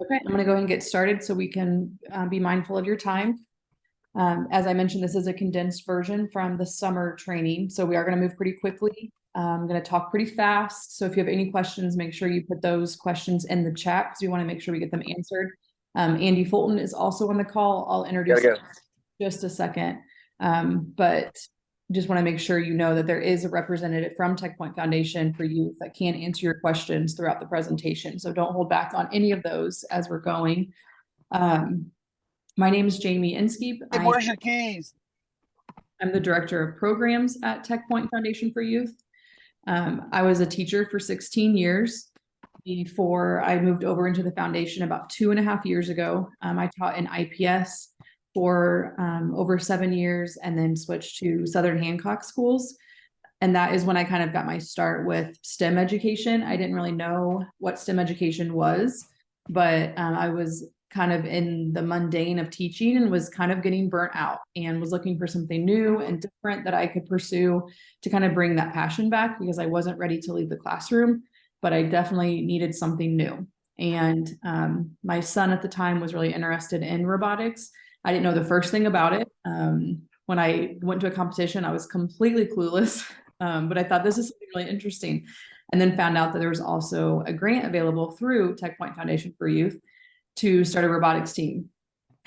Okay, I'm going to go ahead and get started so we can be mindful of your time. As I mentioned, this is a condensed version from the summer training, so we are going to move pretty quickly. I'm going to talk pretty fast, so if you have any questions, make sure you put those questions in the chat because we want to make sure we get them answered. Andy Fulton is also on the call. I'll introduce him in just a second, but just want to make sure you know that there is a representative from Tech Point Foundation for Youth that can answer your questions throughout the presentation. So don't hold back on any of those as we're going. My name is Jamie Inskeep. Hey, where's your keys? I'm the director of programs at Tech Point Foundation for Youth. I was a teacher for 16 years before I moved over into the foundation about 2.5 years ago. I taught in IPS for over 7 years and then switched to Southern Hancock schools. And that is when I kind of got my start with STEM education. I didn't really know what STEM education was, but I was kind of in the mundane of teaching and was kind of getting burnt out and was looking for something new and different that I could pursue to kind of bring that passion back because I wasn't ready to leave the classroom, but I definitely needed something new. And my son at the time was really interested in robotics. I didn't know the first thing about it. When I went to a competition, I was completely clueless, but I thought this is something really interesting. And then found out that there was also a grant available through Tech Point Foundation for Youth to start a robotics team.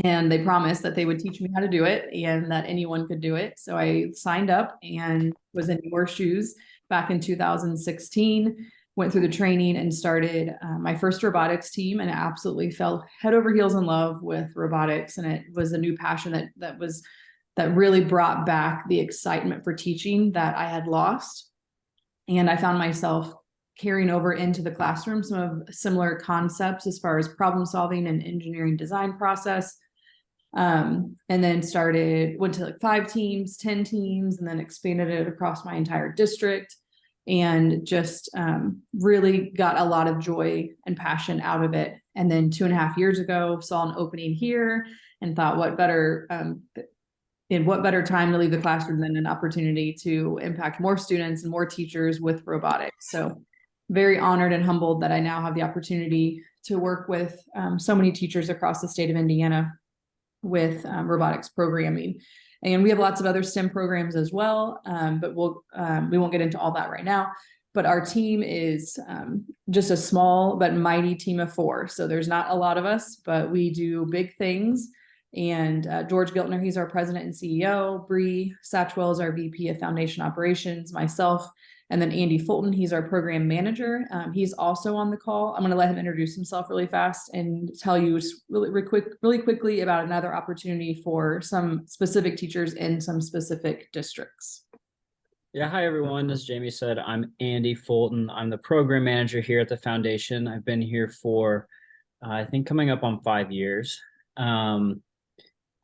And they promised that they would teach me how to do it and that anyone could do it. So I signed up and was in your shoes back in 2016, went through the training and started my first robotics team and absolutely fell head over heels in love with robotics. And it was a new passion that really brought back the excitement for teaching that I had lost. And I found myself carrying over into the classroom some of similar concepts as far as problem solving and engineering design process. And then went to like 5 teams, 10 teams, and then expanded it across my entire district and just really got a lot of joy and passion out of it. And then 2.5 years ago, saw an opening here and thought what better time to leave the classroom than an opportunity to impact more students and more teachers with robotics. So very honored and humbled that I now have the opportunity to work with so many teachers across the state of Indiana with robotics programming. And we have lots of other STEM programs as well, but we won't get into all that right now. But our team is just a small but mighty team of 4. So there's not a lot of us, but we do big things. And George Giltner, he's our president and CEO. Bree Satchwell is our VP of Foundation Operations, myself, and then Andy Fulton, he's our program manager. He's also on the call. I'm going to let him introduce himself really fast and tell you really quickly about another opportunity for some specific teachers in some specific districts. Yeah, hi everyone. As Jamie said, I'm Andy Fulton. I'm the program manager here at the foundation. I've been here for, I think, coming up on 5 years.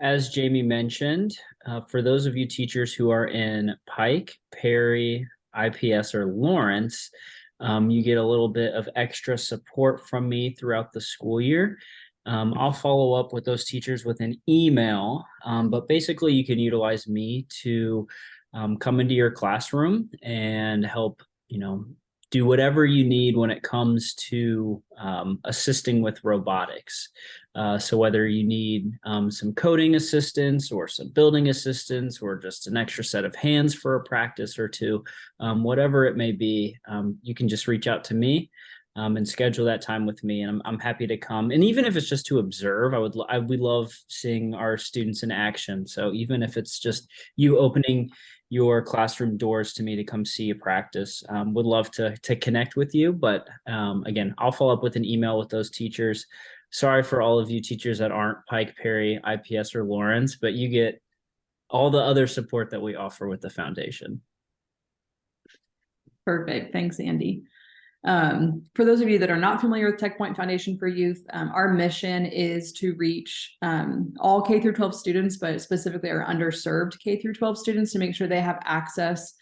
As Jamie mentioned, for those of you teachers who are in Pike, Perry, IPS, or Lawrence, you get a little bit of extra support from me throughout the school year. I'll follow up with those teachers with an email, but basically you can utilize me to come into your classroom and help, do whatever you need when it comes to assisting with robotics. So whether you need some coding assistance or some building assistance or just an extra set of hands for a practice or two, whatever it may be, you can just reach out to me and schedule that time with me. And I'm happy to come. And even if it's just to observe, we love seeing our students in action. So even if it's just you opening your classroom doors to me to come see you practice, would love to connect with you. But again, I'll follow up with an email with those teachers. Sorry for all of you teachers that aren't Pike, Perry, IPS, or Lawrence, but you get all the other support that we offer with the foundation. Perfect. Thanks, Andy. For those of you that are not familiar with Tech Point Foundation for Youth, our mission is to reach all K through 12 students, but specifically our underserved K through 12 students to make sure they have access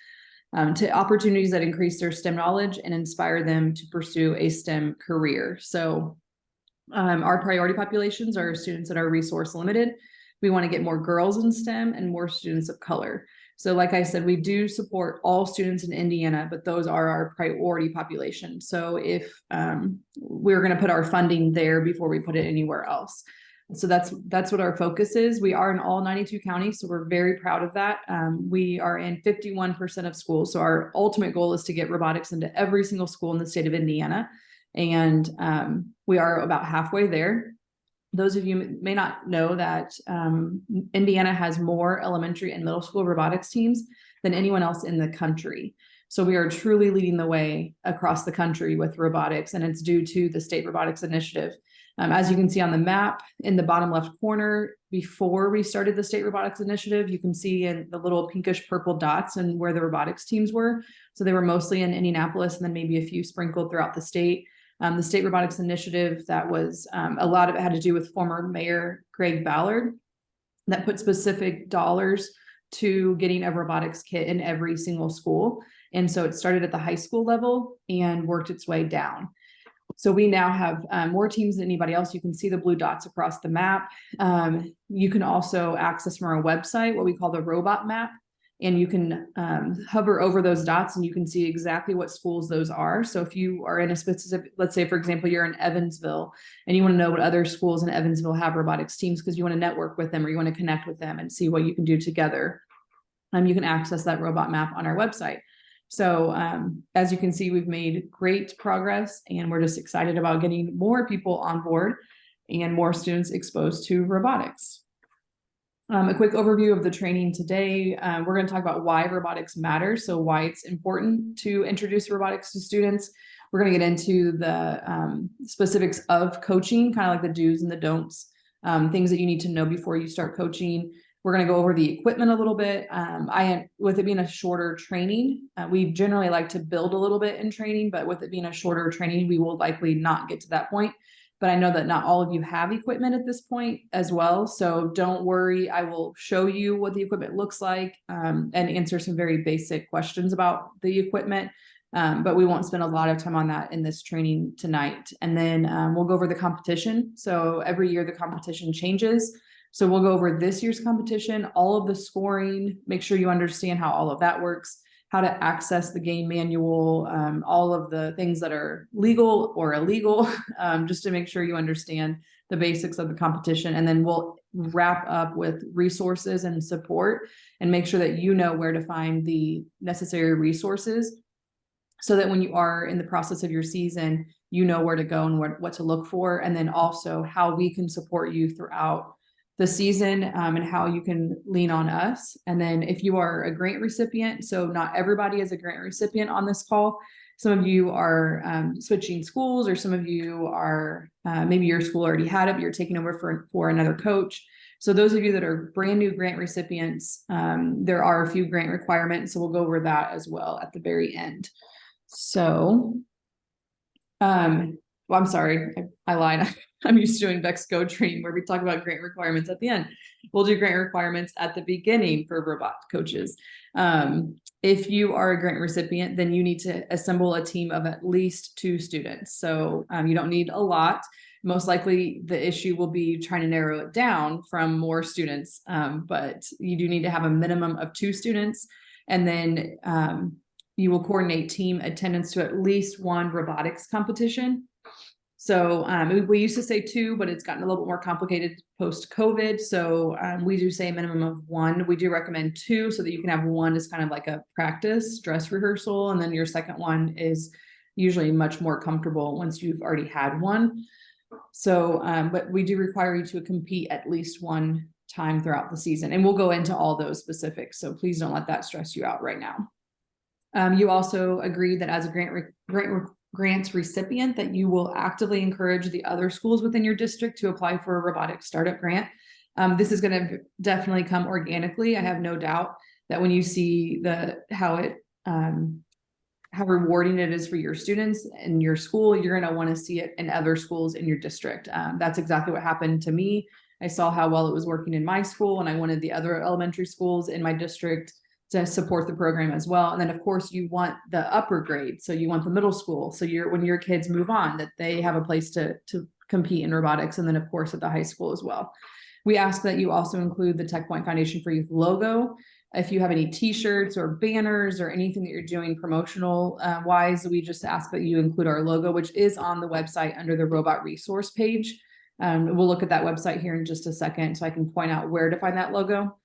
to opportunities that increase their STEM knowledge and inspire them to pursue a STEM career. So our priority populations are students that are resource limited. We want to get more girls in STEM and more students of color. So like I said, we do support all students in Indiana, but those are our priority population. So if we're going to put our funding there before we put it anywhere else. So that's what our focus is. We are in all 92 counties, so we're very proud of that. We are in 51% of schools. So our ultimate goal is to get robotics into every single school in the state of Indiana. And we are about halfway there. Those of you may not know that Indiana has more elementary and middle school robotics teams than anyone else in the country. So we are truly leading the way across the country with robotics, and it's due to the State Robotics Initiative. As you can see on the map in the bottom left corner, before we started the State Robotics Initiative, you can see in the little pinkish purple dots and where the robotics teams were. So they were mostly in Indianapolis and then maybe a few sprinkled throughout the state. The State Robotics Initiative, that was a lot of it had to do with former Mayor Greg Ballard, that put specific dollars to getting a robotics kit in every single school. And so it started at the high school level and worked its way down. So we now have more teams than anybody else. You can see the blue dots across the map. You can also access from our website what we call the robot map. And you can hover over those dots and you can see exactly what schools those are. So if you are in a specific, let's say, for example, you're in Evansville and you want to know what other schools in Evansville have robotics teams because you want to network with them or you want to connect with them and see what you can do together, you can access that robot map on our website. So as you can see, we've made great progress and we're just excited about getting more people on board and more students exposed to robotics. A quick overview of the training today. We're going to talk about why robotics matters, so why it's important to introduce robotics to students. We're going to get into the specifics of coaching, kind of like the do's and the don'ts, things that you need to know before you start coaching. We're going to go over the equipment a little bit. With it being a shorter training, we generally like to build a little bit in training, but with it being a shorter training, we will likely not get to that point. But I know that not all of you have equipment at this point as well. So don't worry, I will show you what the equipment looks like and answer some very basic questions about the equipment. But we won't spend a lot of time on that in this training tonight. And then we'll go over the competition. So every year the competition changes. So we'll go over this year's competition, all of the scoring, make sure you understand how all of that works, how to access the game manual, all of the things that are legal or illegal, just to make sure you understand the basics of the competition. And then we'll wrap up with resources and support and make sure that you know where to find the necessary resources so that when you are in the process of your season, you know where to go and what to look for. And then also how we can support you throughout the season and how you can lean on us. And then if you are a grant recipient, so not everybody is a grant recipient on this call. Some of you are switching schools, or some of you are, maybe your school already had it, but you're taking over for another coach. So those of you that are brand new grant recipients, there are a few grant requirements. So we'll go over that as well at the very end. So, well, I'm sorry, I lied. I'm used to doing VexGo training where we talk about grant requirements at the end. We'll do grant requirements at the beginning for robot coaches. If you are a grant recipient, then you need to assemble a team of at least 2 students. So you don't need a lot. Most likely the issue will be trying to narrow it down from more students, but you do need to have a minimum of 2 students. And then you will coordinate team attendance to at least 1 robotics competition. So we used to say 2, but it's gotten a little bit more complicated post-COVID. So we do say a minimum of 1. We do recommend 2 so that you can have 1 as kind of like a practice dress rehearsal. And then your second one is usually much more comfortable once you've already had 1. So, but we do require you to compete at least 1 time throughout the season. And we'll go into all those specifics. So please don't let that stress you out right now. You also agree that as a grants recipient that you will actively encourage the other schools within your district to apply for a robotics startup grant. This is going to definitely come organically. I have no doubt that when you see how rewarding it is for your students and your school, you're going to want to see it in other schools in your district. That's exactly what happened to me. I saw how well it was working in my school, and I wanted the other elementary schools in my district to support the program as well. And then of course you want the upper grade. So you want the middle school. So when your kids move on, that they have a place to compete in robotics. And then of course at the high school as well. We ask that you also include the Tech Point Foundation for Youth logo If you have any t-shirts or banners or anything that you're doing promotional wise, we just ask that you include our logo, which is on the website under the robot resource page. We'll look at that website here in just a second so I can point out where to find that logo.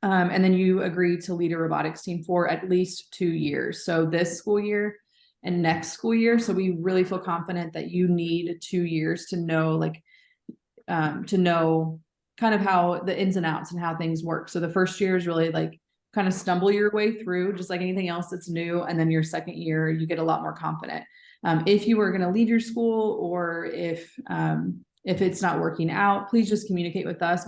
And then you agree to lead a robotics team for at least 2 years. So this school year and next school year. So we really feel confident that you need 2 years to know, kind of how the ins and outs and how things work. So the first year is really like kind of stumble your way through, just like anything else that's new. And then your second year, you get a lot more confident. If you are going to lead your school, or if it's not working out, please just communicate with us.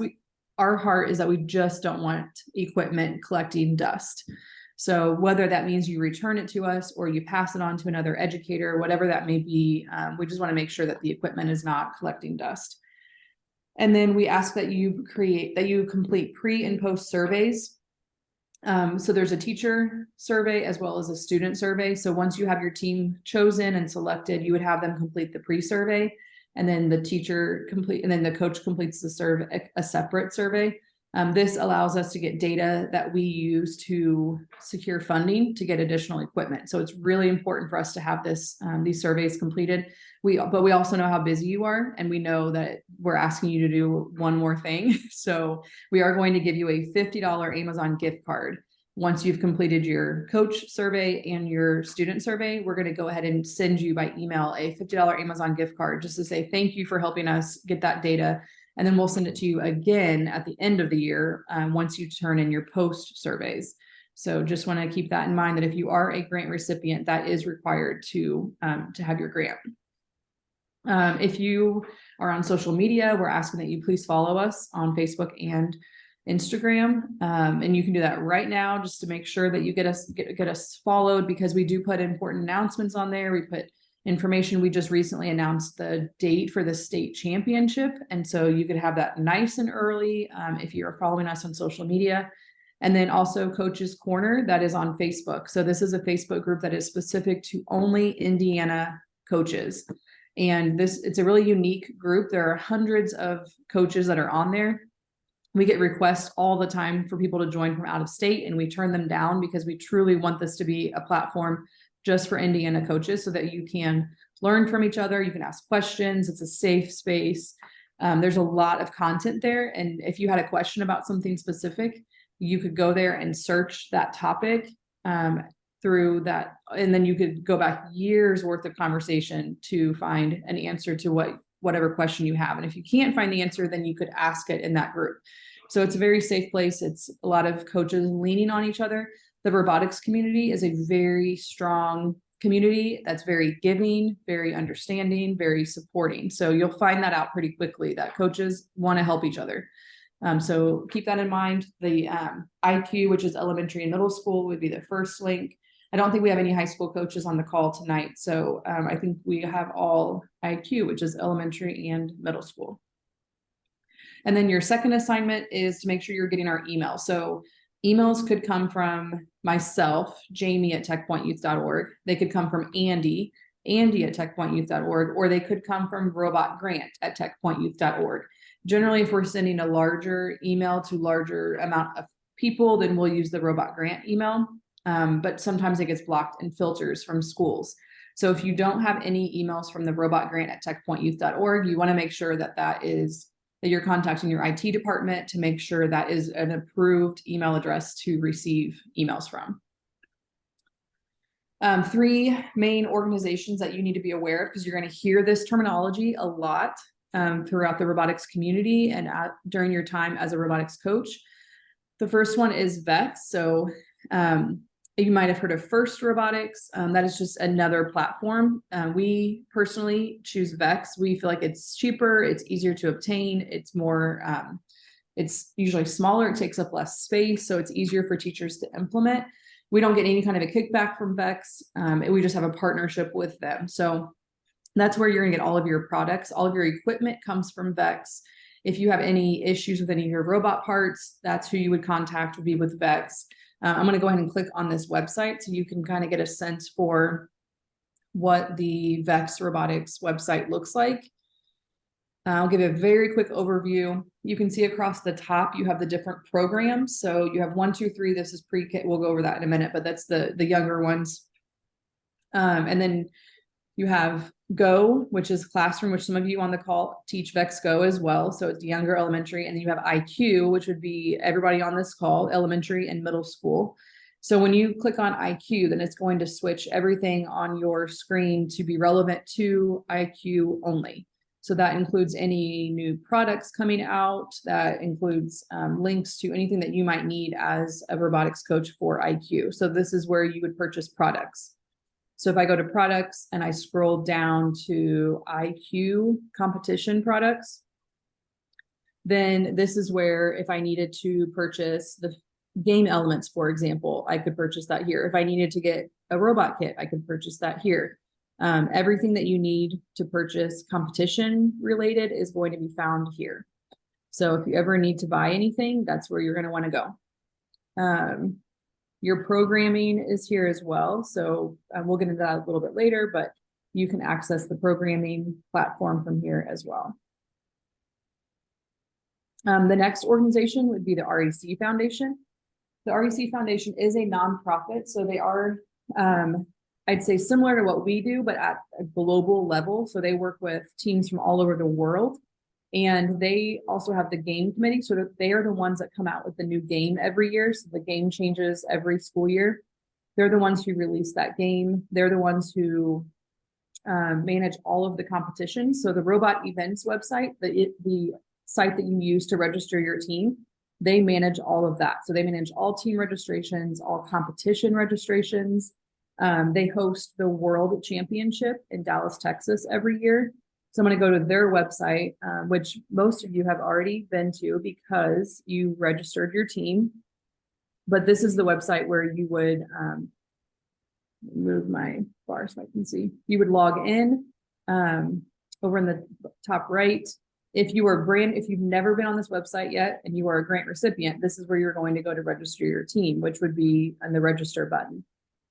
Our heart is that we just don't want equipment collecting dust. So whether that means you return it to us or you pass it on to another educator, whatever that may be, we just want to make sure that the equipment is not collecting dust. And then we ask that you complete pre and post surveys. So there's a teacher survey as well as a student survey. So once you have your team chosen and selected, you would have them complete the pre-survey, and then the coach completes a separate survey. This allows us to get data that we use to secure funding to get additional equipment. So it's really important for us to have these surveys completed. But we also know how busy you are, and we know that we're asking you to do one more thing. So we are going to give you a $50 Amazon gift card. Once you've completed your coach survey and your student survey, we're going to go ahead and send you by email a $50 Amazon gift card just to say thank you for helping us get that data. And then we'll send it to you again at the end of the year once you turn in your post surveys. So just want to keep that in mind, that if you are a grant recipient, that is required to have your grant. If you are on social media, we're asking that you please follow us on Facebook and Instagram. And you can do that right now just to make sure that you get us followed, because we do put important announcements on there. We put information. We just recently announced the date for the state championship. And so you could have that nice and early if you're following us on social media. And then also Coach's Corner, that is on Facebook. So this is a Facebook group that is specific to only Indiana coaches. And it's a really unique group. There are hundreds of coaches that are on there. We get requests all the time for people to join from out of state, and we turn them down because we truly want this to be a platform just for Indiana coaches so that you can learn from each other. You can ask questions. It's a safe space. There's a lot of content there. And if you had a question about something specific, you could go there and search that topic through that. And then you could go back years worth of conversation to find an answer to whatever question you have. And if you can't find the answer, then you could ask it in that group. So it's a very safe place. It's a lot of coaches leaning on each other. The robotics community is a very strong community that's very giving, very understanding, very supporting. So you'll find that out pretty quickly, that coaches want to help each other. So keep that in mind. The IQ, which is elementary and middle school, would be the first link. I don't think we have any high school coaches on the call tonight. So I think we have all IQ, which is elementary and middle school. And then your second assignment is to make sure you're getting our email. So emails could come from myself, Jamie at techpointyouth.org. They could come from Andy at techpointyouth.org, or they could come from Robot Grant at techpointyouth.org. Generally, if we're sending a larger email to larger amount of people, then we'll use the Robot Grant email. But sometimes it gets blocked and filters from schools. So if you don't have any emails from the Robot Grant at techpointyouth.org, you want to make sure that you're contacting your IT department to make sure that is an approved email address to receive emails from. 3 main organizations that you need to be aware of, because you're going to hear this terminology a lot throughout the robotics community and during your time as a robotics coach. The first one is VEX. So you might have heard of First Robotics. That is just another platform. We personally choose VEX. We feel like it's cheaper, it's easier to obtain, it's more, it's usually smaller, it takes up less space, so it's easier for teachers to implement. We don't get any kind of a kickback from VEX. We just have a partnership with them. So that's where you're gonna get all of your products. All of your equipment comes from VEX. If you have any issues with any of your robot parts, that's who you would contact, would be with VEX. I'm going to go ahead and click on this website so you can kind of get a sense for what the VEX Robotics website looks like. I'll give a very quick overview. You can see across the top, you have the different programs. So you have 1, 2, 3. This is pre-K. We'll go over that in a minute, but that's the younger ones. And then you have Go, which is classroom, which some of you on the call teach VEX Go as well. So it's younger elementary. And then you have IQ, which would be everybody on this call, elementary and middle school. So when you click on IQ, then it's going to switch everything on your screen to be relevant to IQ only. So that includes any new products coming out, that includes links to anything that you might need as a robotics coach for IQ. So this is where you would purchase products. So if I go to products and I scroll down to IQ competition products, then this is where if I needed to purchase the game elements, for example, I could purchase that here. If I needed to get a robot kit, I could purchase that here. Everything that you need to purchase competition related is going to be found here. So if you ever need to buy anything, that's where you're going to want to go. Your programming is here as well. So we'll get into that a little bit later, but you can access the programming platform from here as well. The next organization would be the REC Foundation. The REC Foundation is a nonprofit, so they are, I'd say, similar to what we do, but at a global level. So they work with teams from all over the world. And they also have the game committee. So they are the ones that come out with the new game every year. So the game changes every school year. They're the ones who release that game. They're the ones who manage all of the competitions. So the Robot Events website, the site that you use to register your team, they manage all of that. So they manage all team registrations, all competition registrations. They host the World Championship in Dallas, Texas every year. So I'm going to go to their website, which most of you have already been to because you registered your team. But this is the website where you would move my bar so I can see. You would log in over in the top right. If you've never been on this website yet and you are a grant recipient, this is where you're going to go to register your team, which would be on the register button.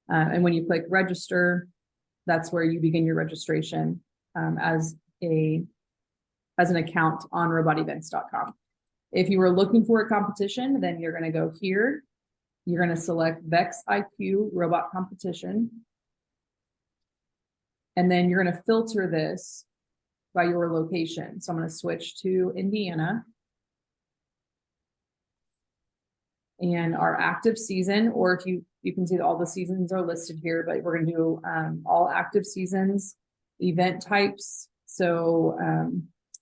And when you click register, that's where you begin your registration as an account on robotevents.com. If you were looking for a competition, then you're going to go here. You're going to select VEX IQ Robot Competition. And then you're going to filter this by your location. So I'm going to switch to Indiana. And our active season, or if you can see that all the seasons are listed here, but we're going to do all active seasons, event types. So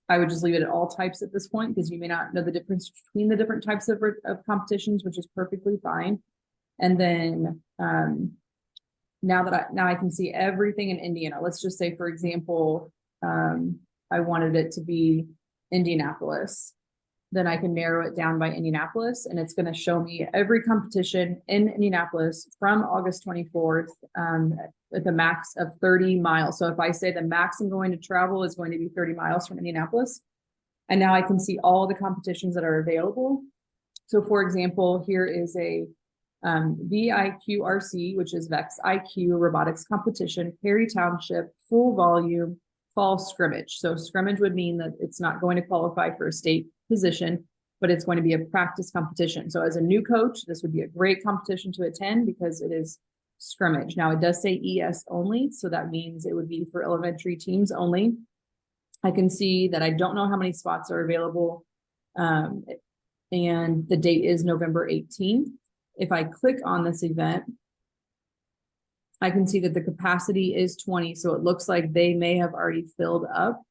I would just leave it at all types at this point because you may not know the difference between the different types of competitions, which is perfectly fine. And then now I can see everything in Indiana. Let's just say, for example, I wanted it to be Indianapolis. Then I can narrow it down by Indianapolis, and it's going to show me every competition in Indianapolis from August 24th with a max of 30 miles. So if I say the max I'm going to travel is going to be 30 miles from Indianapolis, and now I can see all the competitions that are available. So for example, here is a VIQRC, which is VEX IQ Robotics Competition, Perry Township, full volume, fall scrimmage. So scrimmage would mean that it's not going to qualify for a state position, but it's going to be a practice competition. So as a new coach, this would be a great competition to attend because it is scrimmage. Now it does say ES only, so that means it would be for elementary teams only. I can see that I don't know how many spots are available, and the date is November 18th. If I click on this event, I can see that the capacity is 20. So it looks like they may have already filled up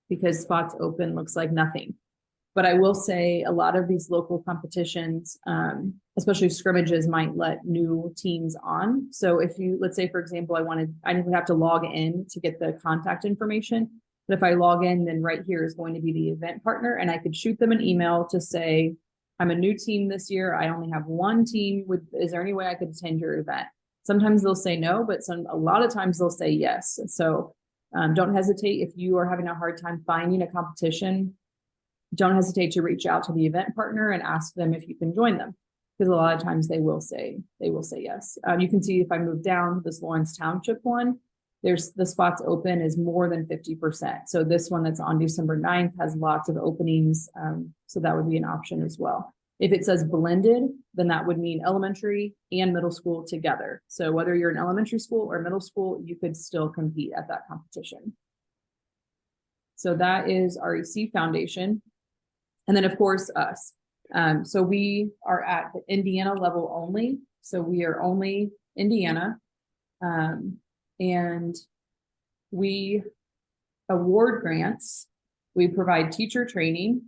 because spots open looks like nothing. But I will say a lot of these local competitions, especially scrimmages, might let new teams on. So if you, let's say, for example, I would have to log in to get the contact information. But if I log in, then right here is going to be the event partner, and I could shoot them an email to say, I'm a new team this year. I only have one team. Is there any way I could attend your event? Sometimes they'll say no, but a lot of times they'll say yes. So don't hesitate if you are having a hard time finding a competition. Don't hesitate to reach out to the event partner and ask them if you can join them, because a lot of times they will say yes. You can see if I move down this Lawrence Township one, there's the spots open is more than 50%. So this one that's on December 9th has lots of openings. So that would be an option as well. If it says blended, then that would mean elementary and middle school together. So whether you're in elementary school or middle school, you could still compete at that competition. So that is REC Foundation. And then of course us. So we are at the Indiana level only. So we are only Indiana. And we award grants. We provide teacher training.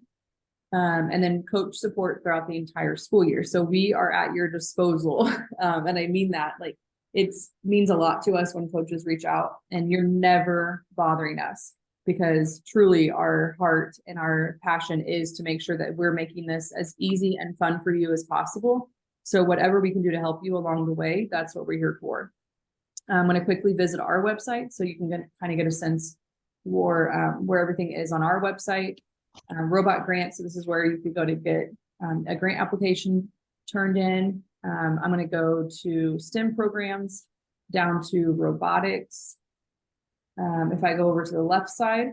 And then coach support throughout the entire school year. So we are at your disposal. And I mean that, like, it means a lot to us when coaches reach out and you're never bothering us, because truly our heart and our passion is to make sure that we're making this as easy and fun for you as possible. So whatever we can do to help you along the way, that's what we're here for. I'm going to quickly visit our website so you can kind of get a sense for where everything is on our website. Robot grants. So this is where you could go to get a grant application turned in. I'm going to go to STEM programs, down to robotics. If I go over to the left side,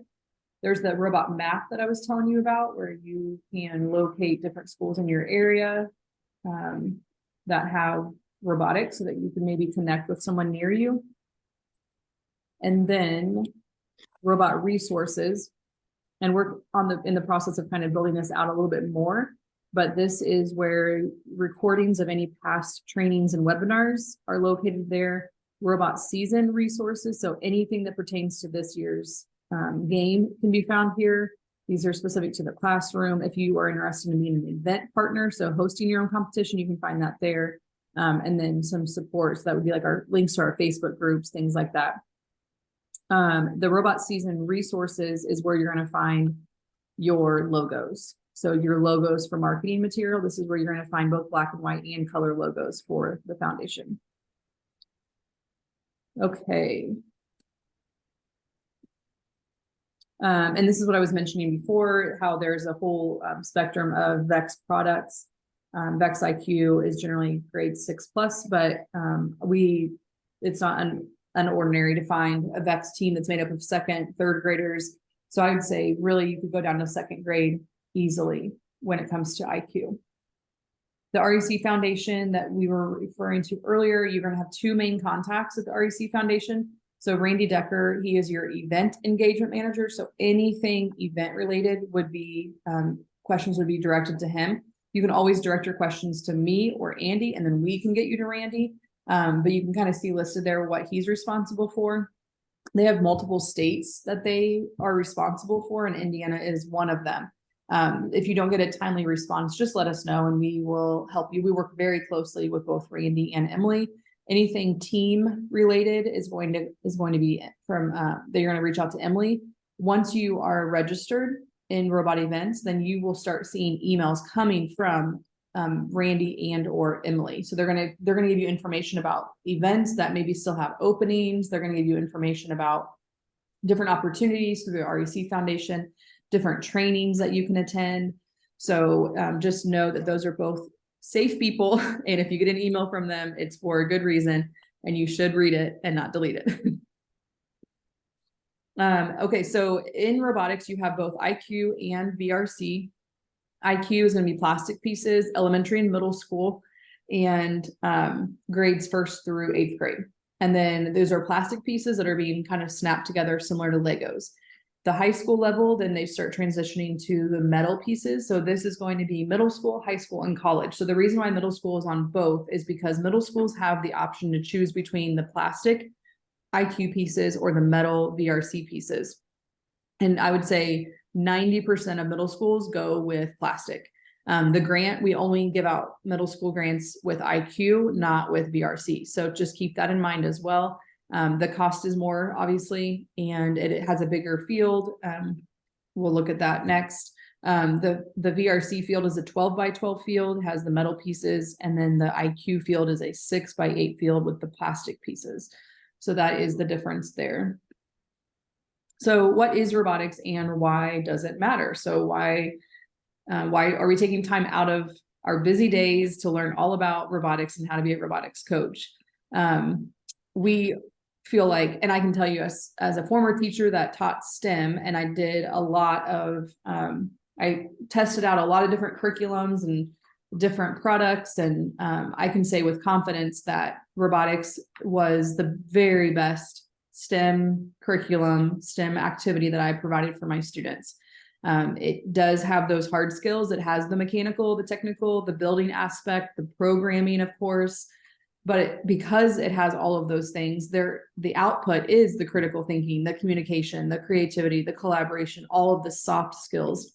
there's the robot map that I was telling you about, where you can locate different schools in your area that have robotics so that you can maybe connect with someone near you. And then robot resources. And we're in the process of kind of building this out a little bit more, but this is where recordings of any past trainings and webinars are located there. Robot season resources, so anything that pertains to this year's game can be found here. These are specific to the classroom. If you are interested in being an event partner, so hosting your own competition, you can find that there. And then some support, so that would be like our links to our Facebook groups, things like that. The robot season resources is where you're going to find your logos. So your logos for marketing material, this is where you're going to find both black and white and color logos for the foundation. Okay. And this is what I was mentioning before, how there's a whole spectrum of VEX products. VEX IQ is generally grade 6+, but it's not unordinary to find a VEX team that's made up of second, third graders. So I would say really you could go down to second grade easily when it comes to IQ. The REC Foundation that we were referring to earlier, you're going to have two main contacts at the REC Foundation. So Randy Decker, he is your event engagement manager. So anything event related would be, questions would be directed to him. You can always direct your questions to me or Andy, and then we can get you to Randy. But you can kind of see listed there what he's responsible for. They have multiple states that they are responsible for, and Indiana is one of them. If you don't get a timely response, just let us know and we will help you. We work very closely with both Randy and Emily. Anything team related is going to be from they're going to reach out to Emily. Once you are registered in Robot Events, then you will start seeing emails coming from Randy and or Emily. So they're gonna give you information about events that maybe still have openings. They're gonna give you information about different opportunities through the REC Foundation, different trainings that you can attend. So just know that those are both safe people. And if you get an email from them, it's for a good reason and you should read it and not delete it. Okay, so in robotics, you have both IQ and VRC. IQ is going to be plastic pieces, elementary and middle school, and grades 1st through 8th grade. And then those are plastic pieces that are being kind of snapped together similar to Legos. The high school level, then they start transitioning to the metal pieces. So this is going to be middle school, high school, and college. So the reason why middle school is on both is because middle schools have the option to choose between the plastic IQ pieces or the metal VRC pieces. And I would say 90% of middle schools go with plastic. The grant, we only give out middle school grants with IQ, not with VRC. So just keep that in mind as well. The cost is more, obviously, and it has a bigger field. We'll look at that next. The VRC field is a 12x12 field, has the metal pieces, and then the IQ field is a 6x8 field with the plastic pieces. So that is the difference there. So what is robotics and why does it matter? So why are we taking time out of our busy days to learn all about robotics and how to be a robotics coach? We feel like, and I can tell you as a former teacher that taught STEM, and I did a lot of, I tested out a lot of different curriculums and different products. And I can say with confidence that robotics was the very best STEM curriculum, STEM activity that I provided for my students. It does have those hard skills. It has the mechanical, the technical, the building aspect, the programming, of course. But because it has all of those things, the output is the critical thinking, the communication, the creativity, the collaboration, all of the soft skills.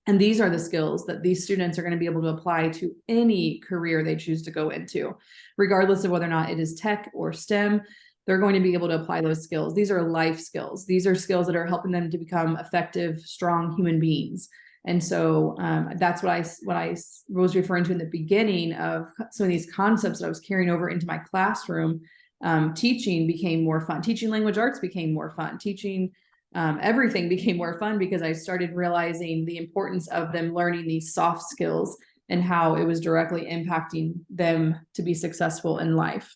And these are the skills that these students are going to be able to apply to any career they choose to go into, regardless of whether or not it is tech or STEM. They're going to be able to apply those skills. These are life skills. These are skills that are helping them to become effective, strong human beings. And so that's what I was referring to in the beginning of some of these concepts that I was carrying over into my classroom. Teaching became more fun. Teaching language arts became more fun. Teaching everything became more fun because I started realizing the importance of them learning these soft skills and how it was directly impacting them to be successful in life.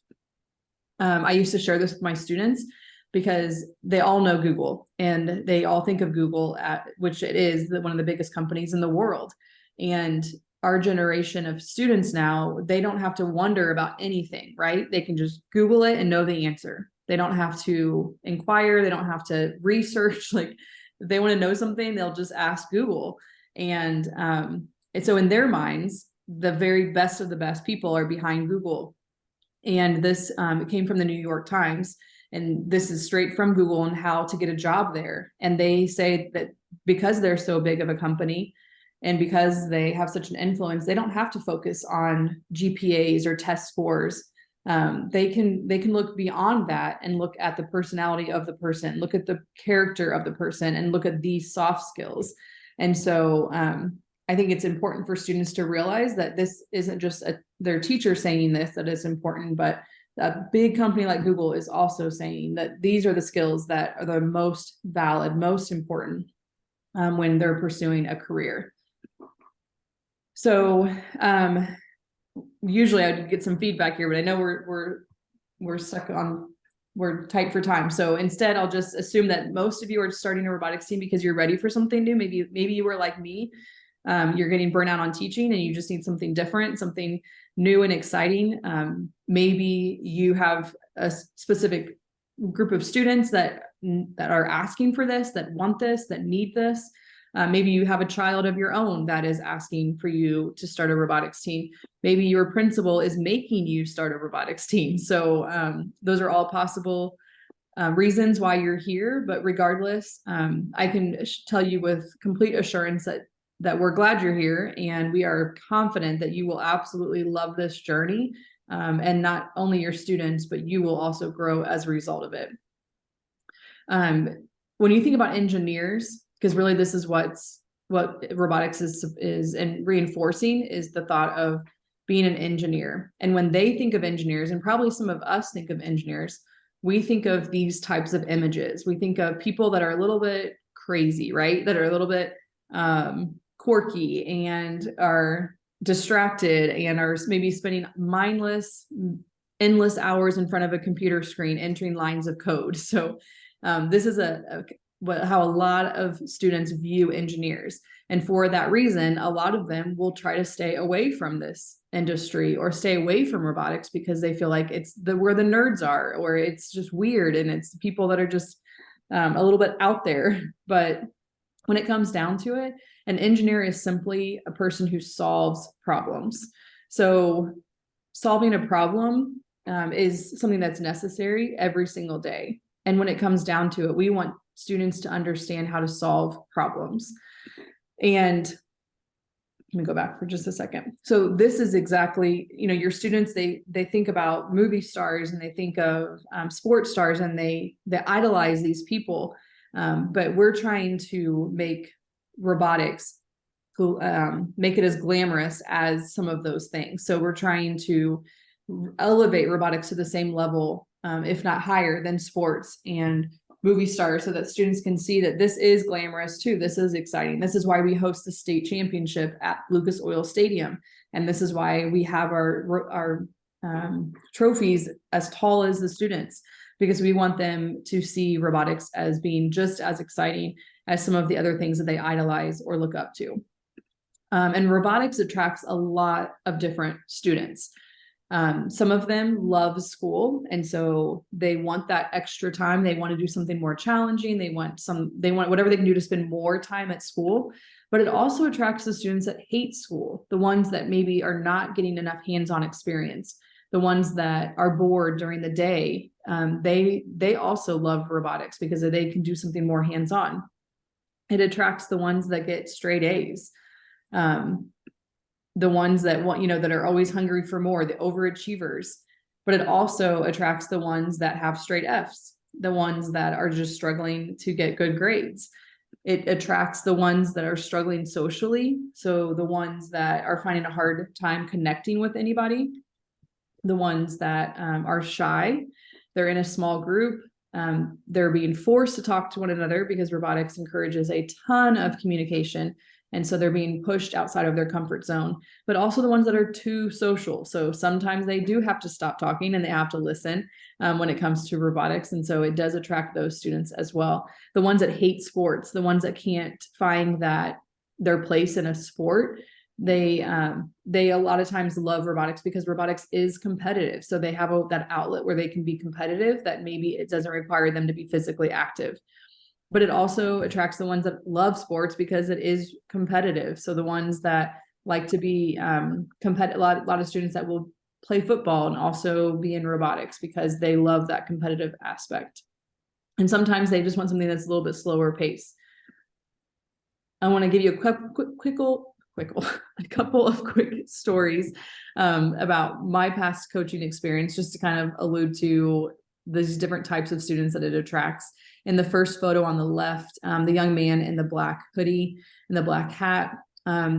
I used to share this with my students because they all know Google and they all think of Google, which it is one of the biggest companies in the world. And our generation of students now, they don't have to wonder about anything, right? They can just Google it and know the answer. They don't have to inquire. They don't have to research. Like if they want to know something, they'll just ask Google. And so in their minds, the very best of the best people are behind Google. And this came from the New York Times. And this is straight from Google on how to get a job there. And they say that because they're so big of a company and because they have such an influence, they don't have to focus on GPAs or test scores. They can look beyond that and look at the personality of the person, look at the character of the person, and look at these soft skills. And so I think it's important for students to realize that this isn't just their teacher saying this, that is important, but a big company like Google is also saying that these are the skills that are the most valid, most important when they're pursuing a career. So usually I'd get some feedback here, but I know we're tight for time. So instead, I'll just assume that most of you are starting a robotics team because you're ready for something new. Maybe you were like me. You're getting burnout on teaching and you just need something different, something new and exciting. Maybe you have a specific group of students that are asking for this, that want this, that need this. Maybe you have a child of your own that is asking for you to start a robotics team. Maybe your principal is making you start a robotics team. So those are all possible reasons why you're here. But regardless, I can tell you with complete assurance that we're glad you're here and we are confident that you will absolutely love this journey. And not only your students, but you will also grow as a result of it. When you think about engineers, because really this is what robotics is and reinforcing is the thought of being an engineer. And when they think of engineers, and probably some of us think of engineers, we think of these types of images. We think of people that are a little bit crazy, right? That are a little bit quirky and are distracted and are maybe spending mindless, endless hours in front of a computer screen entering lines of code. So this is how a lot of students view engineers. And for that reason, a lot of them will try to stay away from this industry or stay away from robotics because they feel like it's where the nerds are, or it's just weird and it's people that are just a little bit out there. But when it comes down to it, an engineer is simply a person who solves problems. So solving a problem is something that's necessary every single day. And when it comes down to it, we want students to understand how to solve problems. And let me go back for just a second. So this is exactly, your students, they think about movie stars and they think of sports stars and they idolize these people. But we're trying to make robotics, make it as glamorous as some of those things. So we're trying to elevate robotics to the same level, if not higher than sports and movie stars, so that students can see that this is glamorous too. This is exciting. This is why we host the state championship at Lucas Oil Stadium. And this is why we have our trophies as tall as the students. because we want them to see robotics as being just as exciting as some of the other things that they idolize or look up to. And robotics attracts a lot of different students. Some of them love school, and so they want that extra time. They want to do something more challenging. They want whatever they can do to spend more time at school. But it also attracts the students that hate school, the ones that maybe are not getting enough hands-on experience, the ones that are bored during the day. They also love robotics because they can do something more hands-on. It attracts the ones that get straight A's. The ones that want, that are always hungry for more, the overachievers. But it also attracts the ones that have straight F's, the ones that are just struggling to get good grades. It attracts the ones that are struggling socially. So the ones that are finding a hard time connecting with anybody, the ones that are shy, they're in a small group. They're being forced to talk to one another because robotics encourages a ton of communication. And so they're being pushed outside of their comfort zone, but also the ones that are too social. So sometimes they do have to stop talking and they have to listen when it comes to robotics. And so it does attract those students as well. The ones that hate sports, the ones that can't find their place in a sport, they a lot of times love robotics because robotics is competitive. So they have that outlet where they can be competitive, that maybe it doesn't require them to be physically active. But it also attracts the ones that love sports because it is competitive. So the ones that like to be competitive, a lot of students that will play football and also be in robotics because they love that competitive aspect. And sometimes they just want something that's a little bit slower pace. I want to give you a couple of quick stories about my past coaching experience, just to kind of allude to these different types of students that it attracts. In the first photo on the left, the young man in the black hoodie and the black hat,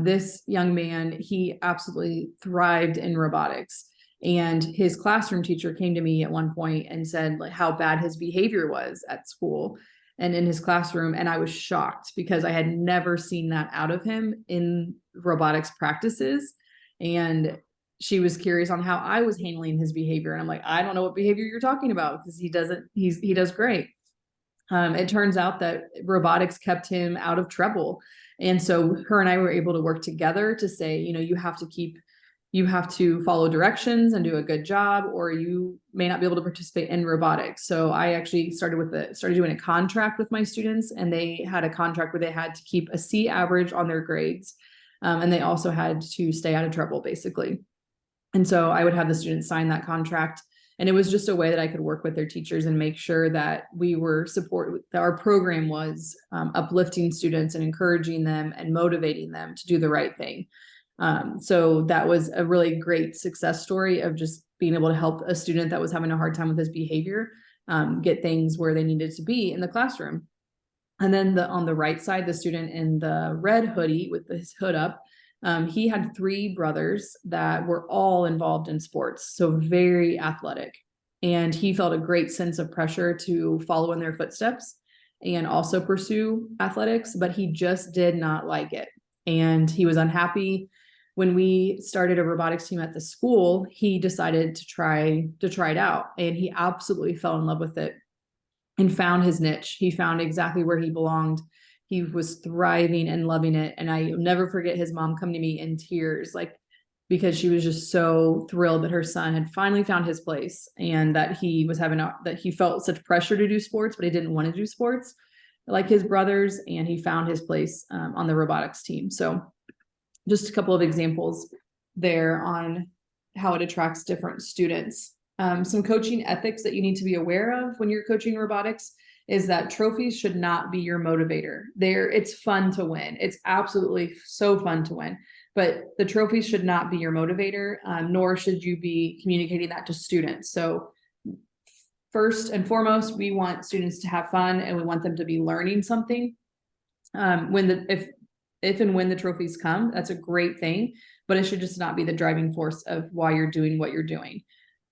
this young man, he absolutely thrived in robotics. And his classroom teacher came to me at one point and said like how bad his behavior was at school and in his classroom. And I was shocked because I had never seen that out of him in robotics practices. And she was curious on how I was handling his behavior. And I'm like, I don't know what behavior you're talking about because he does great. It turns out that robotics kept him out of trouble. And so her and I were able to work together to say, you have to follow directions and do a good job, or you may not be able to participate in robotics. So I actually started doing a contract with my students, and they had a contract where they had to keep a C average on their grades. And they also had to stay out of trouble, basically. And so I would have the students sign that contract. And it was just a way that I could work with their teachers and make sure that that our program was uplifting students and encouraging them and motivating them to do the right thing. So that was a really great success story of just being able to help a student that was having a hard time with his behavior, get things where they needed to be in the classroom. And then on the right side, the student in the red hoodie with his hood up, he had 3 brothers that were all involved in sports, so very athletic. And he felt a great sense of pressure to follow in their footsteps and also pursue athletics, but he just did not like it. And he was unhappy. When we started a robotics team at the school, he decided to try it out, and he absolutely fell in love with it and found his niche. He found exactly where he belonged. He was thriving and loving it. And I'll never forget his mom coming to me in tears, because she was just so thrilled that her son had finally found his place, and that he felt such pressure to do sports, but he didn't want to do sports like his brothers. And he found his place on the robotics team. So just a couple of examples there on how it attracts different students. Some coaching ethics that you need to be aware of when you're coaching robotics is that trophies should not be your motivator. It's fun to win. It's absolutely so fun to win, but the trophies should not be your motivator, nor should you be communicating that to students. So first and foremost, we want students to have fun, and we want them to be learning something. If and when the trophies come, that's a great thing, but it should just not be the driving force of why you're doing what you're doing.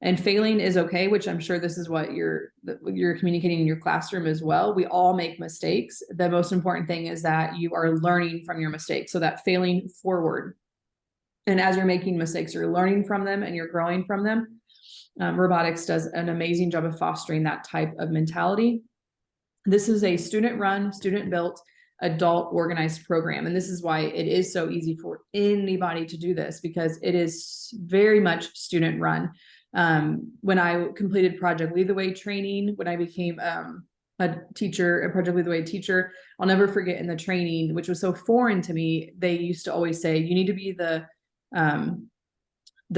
And failing is okay, which I'm sure this is what you're communicating in your classroom as well. We all make mistakes. The most important thing is that you are learning from your mistakes, so that failing forward. And as you're making mistakes, you're learning from them and you're growing from them. Robotics does an amazing job of fostering that type of mentality. This is a student-run, student-built, adult organized program. And this is why it is so easy for anybody to do this, because it is very much student-run. When I completed Project Lead the Way training, when I became a teacher, a Project Lead the Way teacher, I'll never forget in the training, which was so foreign to me, they used to always say, you need to be the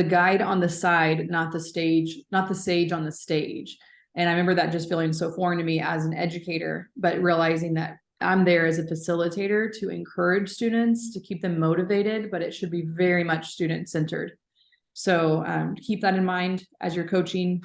guide on the side, not the sage on the stage. And I remember that just feeling so foreign to me as an educator, but realizing that I'm there as a facilitator to encourage students, to keep them motivated, but it should be very much student-centered. So keep that in mind as you're coaching.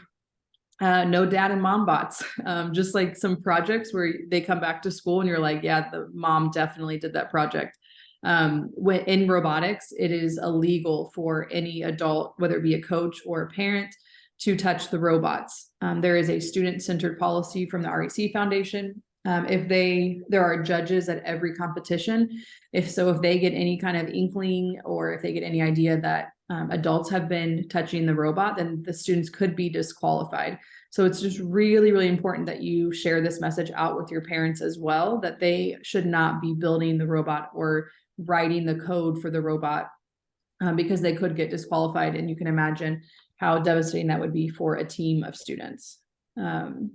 No dad and mom bots, just like some projects where they come back to school and you're like, yeah, the mom definitely did that project. In robotics, it is illegal for any adult, whether it be a coach or a parent, to touch the robots. There is a student-centered policy from the REC Foundation. There are judges at every competition. If they get any kind of inkling, or if they get any idea that adults have been touching the robot, then the students could be disqualified. So it's just really, really important that you share this message out with your parents as well, that they should not be building the robot or writing the code for the robot, because they could get disqualified. And you can imagine how devastating that would be for a team of students. And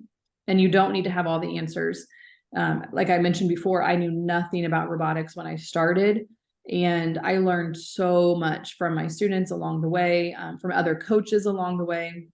you don't need to have all the answers. Like I mentioned before, I knew nothing about robotics when I started, and I learned so much from my students along the way, from other coaches along the way.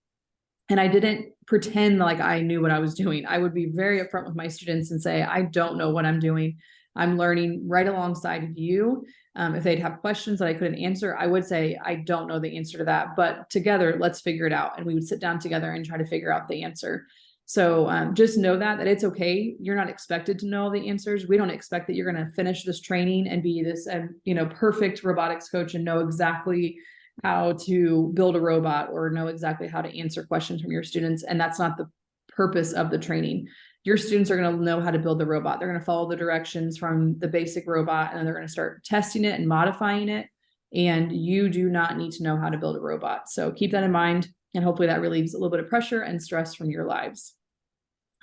And I didn't pretend like I knew what I was doing. I would be very upfront with my students and say, I don't know what I'm doing. I'm learning right alongside of you. If they'd have questions that I couldn't answer, I would say, I don't know the answer to that, but together, let's figure it out. And we would sit down together and try to figure out the answer. So just know that it's okay. You're not expected to know all the answers. We don't expect that you're going to finish this training and be this, perfect robotics coach and know exactly how to build a robot or know exactly how to answer questions from your students. And that's not the purpose of the training. Your students are going to know how to build the robot. They're going to follow the directions from the basic robot, and then they're going to start testing it and modifying it. And you do not need to know how to build a robot. So keep that in mind. And hopefully that relieves a little bit of pressure and stress from your lives.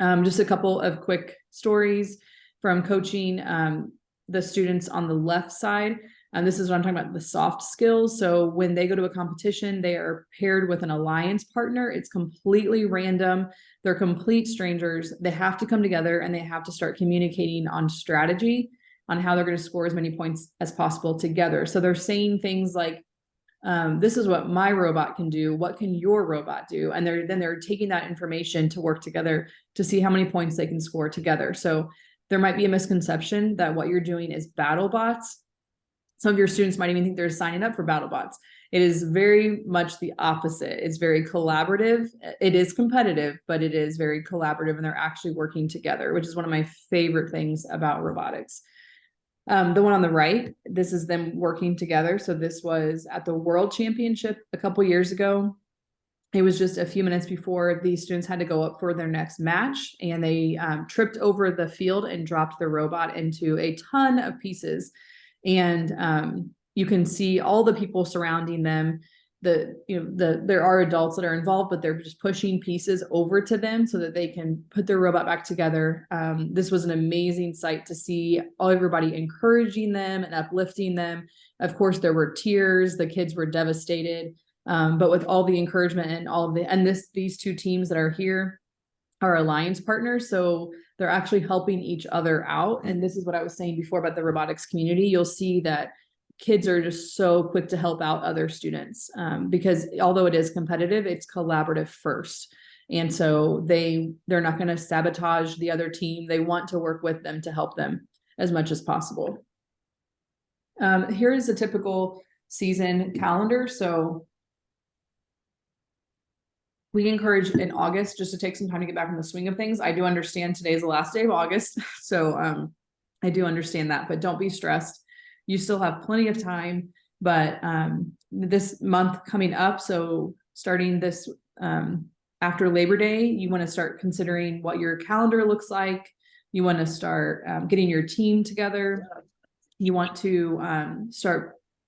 Just a couple of quick stories from coaching the students on the left side. And this is what I'm talking about, the soft skills. So when they go to a competition, they are paired with an alliance partner. It's completely random. They're complete strangers. They have to come together and they have to start communicating on strategy, on how they're going to score as many points as possible together. So they're saying things like, this is what my robot can do. What can your robot do? And they're taking that information to work together to see how many points they can score together. So there might be a misconception that what you're doing is battle bots. Some of your students might even think they're signing up for battle bots. It is very much the opposite. It's very collaborative. It is competitive, but it is very collaborative, and they're actually working together, which is one of my favorite things about robotics. The one on the right, this is them working together. So this was at the World Championship a couple years ago. It was just a few minutes before the students had to go up for their next match, and they tripped over the field and dropped their robot into a ton of pieces. And you can see all the people surrounding them. There are adults that are involved, but they're just pushing pieces over to them so that they can put their robot back together. This was an amazing sight to see, everybody encouraging them and uplifting them. Of course, there were tears. The kids were devastated. But with all the encouragement and these two teams that are here are alliance partners. So they're actually helping each other out. And this is what I was saying before about the robotics community. You'll see that kids are just so quick to help out other students, because although it is competitive, it's collaborative first. And so they're not going to sabotage the other team. They want to work with them to help them as much as possible. Here is a typical season calendar. So we encourage in August just to take some time to get back in the swing of things. I do understand today's the last day of August. So I do understand that, but don't be stressed. You still have plenty of time, but this month coming up, so starting this after Labor Day, you want to start considering what your calendar looks like. You want to start getting your team together. You want to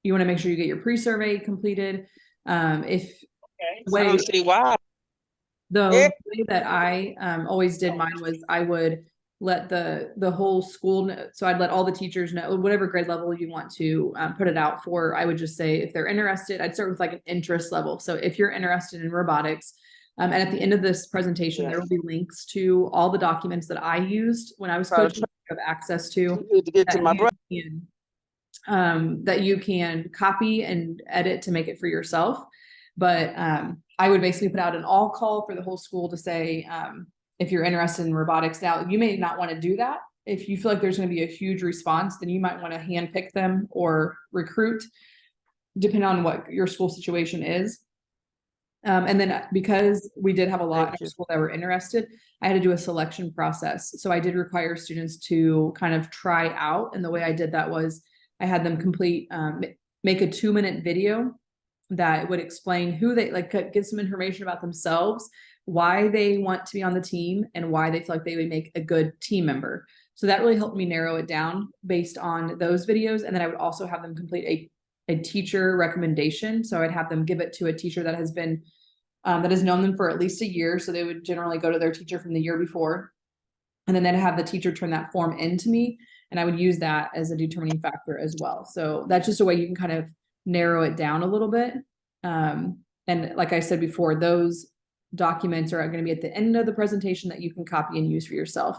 you want to make sure you get your pre-survey completed. I don't see why. The way that I always did mine was I would let the whole school know. So I'd let all the teachers know whatever grade level you want to put it out for. I would just say if they're interested, I'd start with like an interest level. So if you're interested in robotics, and at the end of this presentation, there will be links to all the documents that I used when I was coaching, you have access to that you can copy and edit to make it for yourself. But I would basically put out an all call for the whole school to say, if you're interested in robotics. Now, you may not want to do that. If you feel like there's going to be a huge response, then you might want to hand pick them or recruit, depending on what your school situation is. And then because we did have a lot of school that were interested, I had to do a selection process. So I did require students to kind of try out. And the way I did that was I had them complete, make a 2-minute video that would explain who they like, get some information about themselves, why they want to be on the team, and why they feel like they would make a good team member. So that really helped me narrow it down based on those videos. And then I would also have them complete a teacher recommendation. So I'd have them give it to a teacher that has been, that has known them for at least a year. So they would generally go to their teacher from the year before. And then they'd have the teacher turn that form into me. And I would use that as a determining factor as well. So that's just a way you can kind of narrow it down a little bit. And like I said before, those documents are going to be at the end of the presentation that you can copy and use for yourself.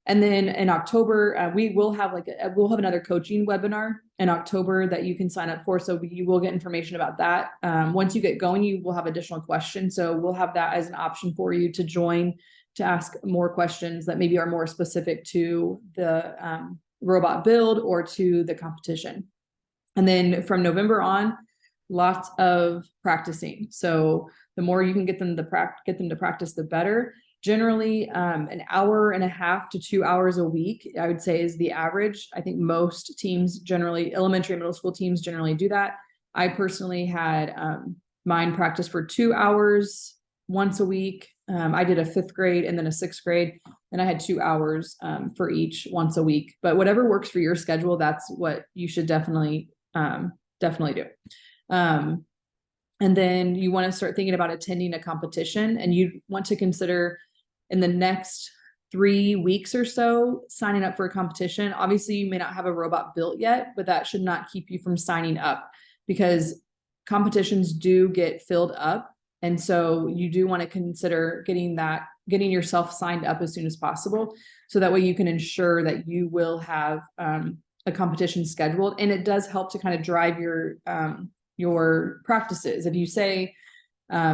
And then in October, we will have we'll have another coaching webinar in October that you can sign up for. So you will get information about that. Once you get going, you will have additional questions. So we'll have that as an option for you to join, to ask more questions that maybe are more specific to the robot build or to the competition. And then from November on, lots of practicing. So the more you can get them to practice, the better. Generally, an hour and a half to 2 hours a week, I would say, is the average. I think most teams generally, elementary and middle school teams generally do that. I personally had mine practice for 2 hours once a week. I did a 5th grade and then a 6th grade, and I had 2 hours for each once a week. But whatever works for your schedule, that's what you should definitely do. And then you want to start thinking about attending a competition, and you want to consider in the next 3 weeks or so signing up for a competition. Obviously, you may not have a robot built yet, but that should not keep you from signing up, because competitions do get filled up. And so you do want to consider getting yourself signed up as soon as possible. So that way you can ensure that you will have a competition scheduled. And it does help to kind of drive your practices. If you say,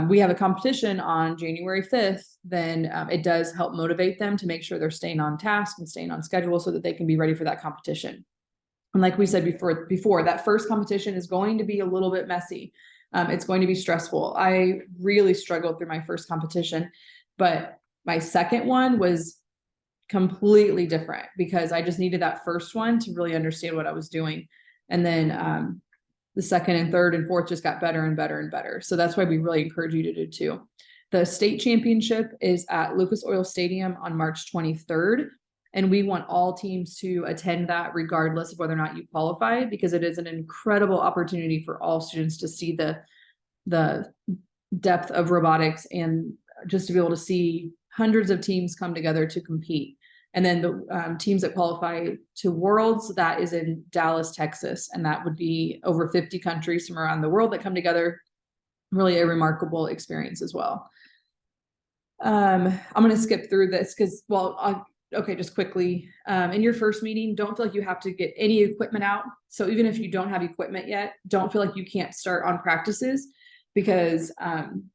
we have a competition on January 5th, then it does help motivate them to make sure they're staying on task and staying on schedule so that they can be ready for that competition. And like we said before, that first competition is going to be a little bit messy. It's going to be stressful. I really struggled through my first competition, but my second one was completely different because I just needed that first one to really understand what I was doing. And then the second and third and fourth just got better and better and better. So that's why we really encourage you to do too. The state championship is at Lucas Oil Stadium on March 23rd. And we want all teams to attend that regardless of whether or not you qualify, because it is an incredible opportunity for all students to see the depth of robotics and just to be able to see hundreds of teams come together to compete. And then the teams that qualify to Worlds, that is in Dallas, Texas. And that would be over 50 countries from around the world that come together. Really a remarkable experience as well. I'm going to skip through this because, okay, just quickly. In your first meeting, don't feel like you have to get any equipment out. So even if you don't have equipment yet, don't feel like you can't start on practices, because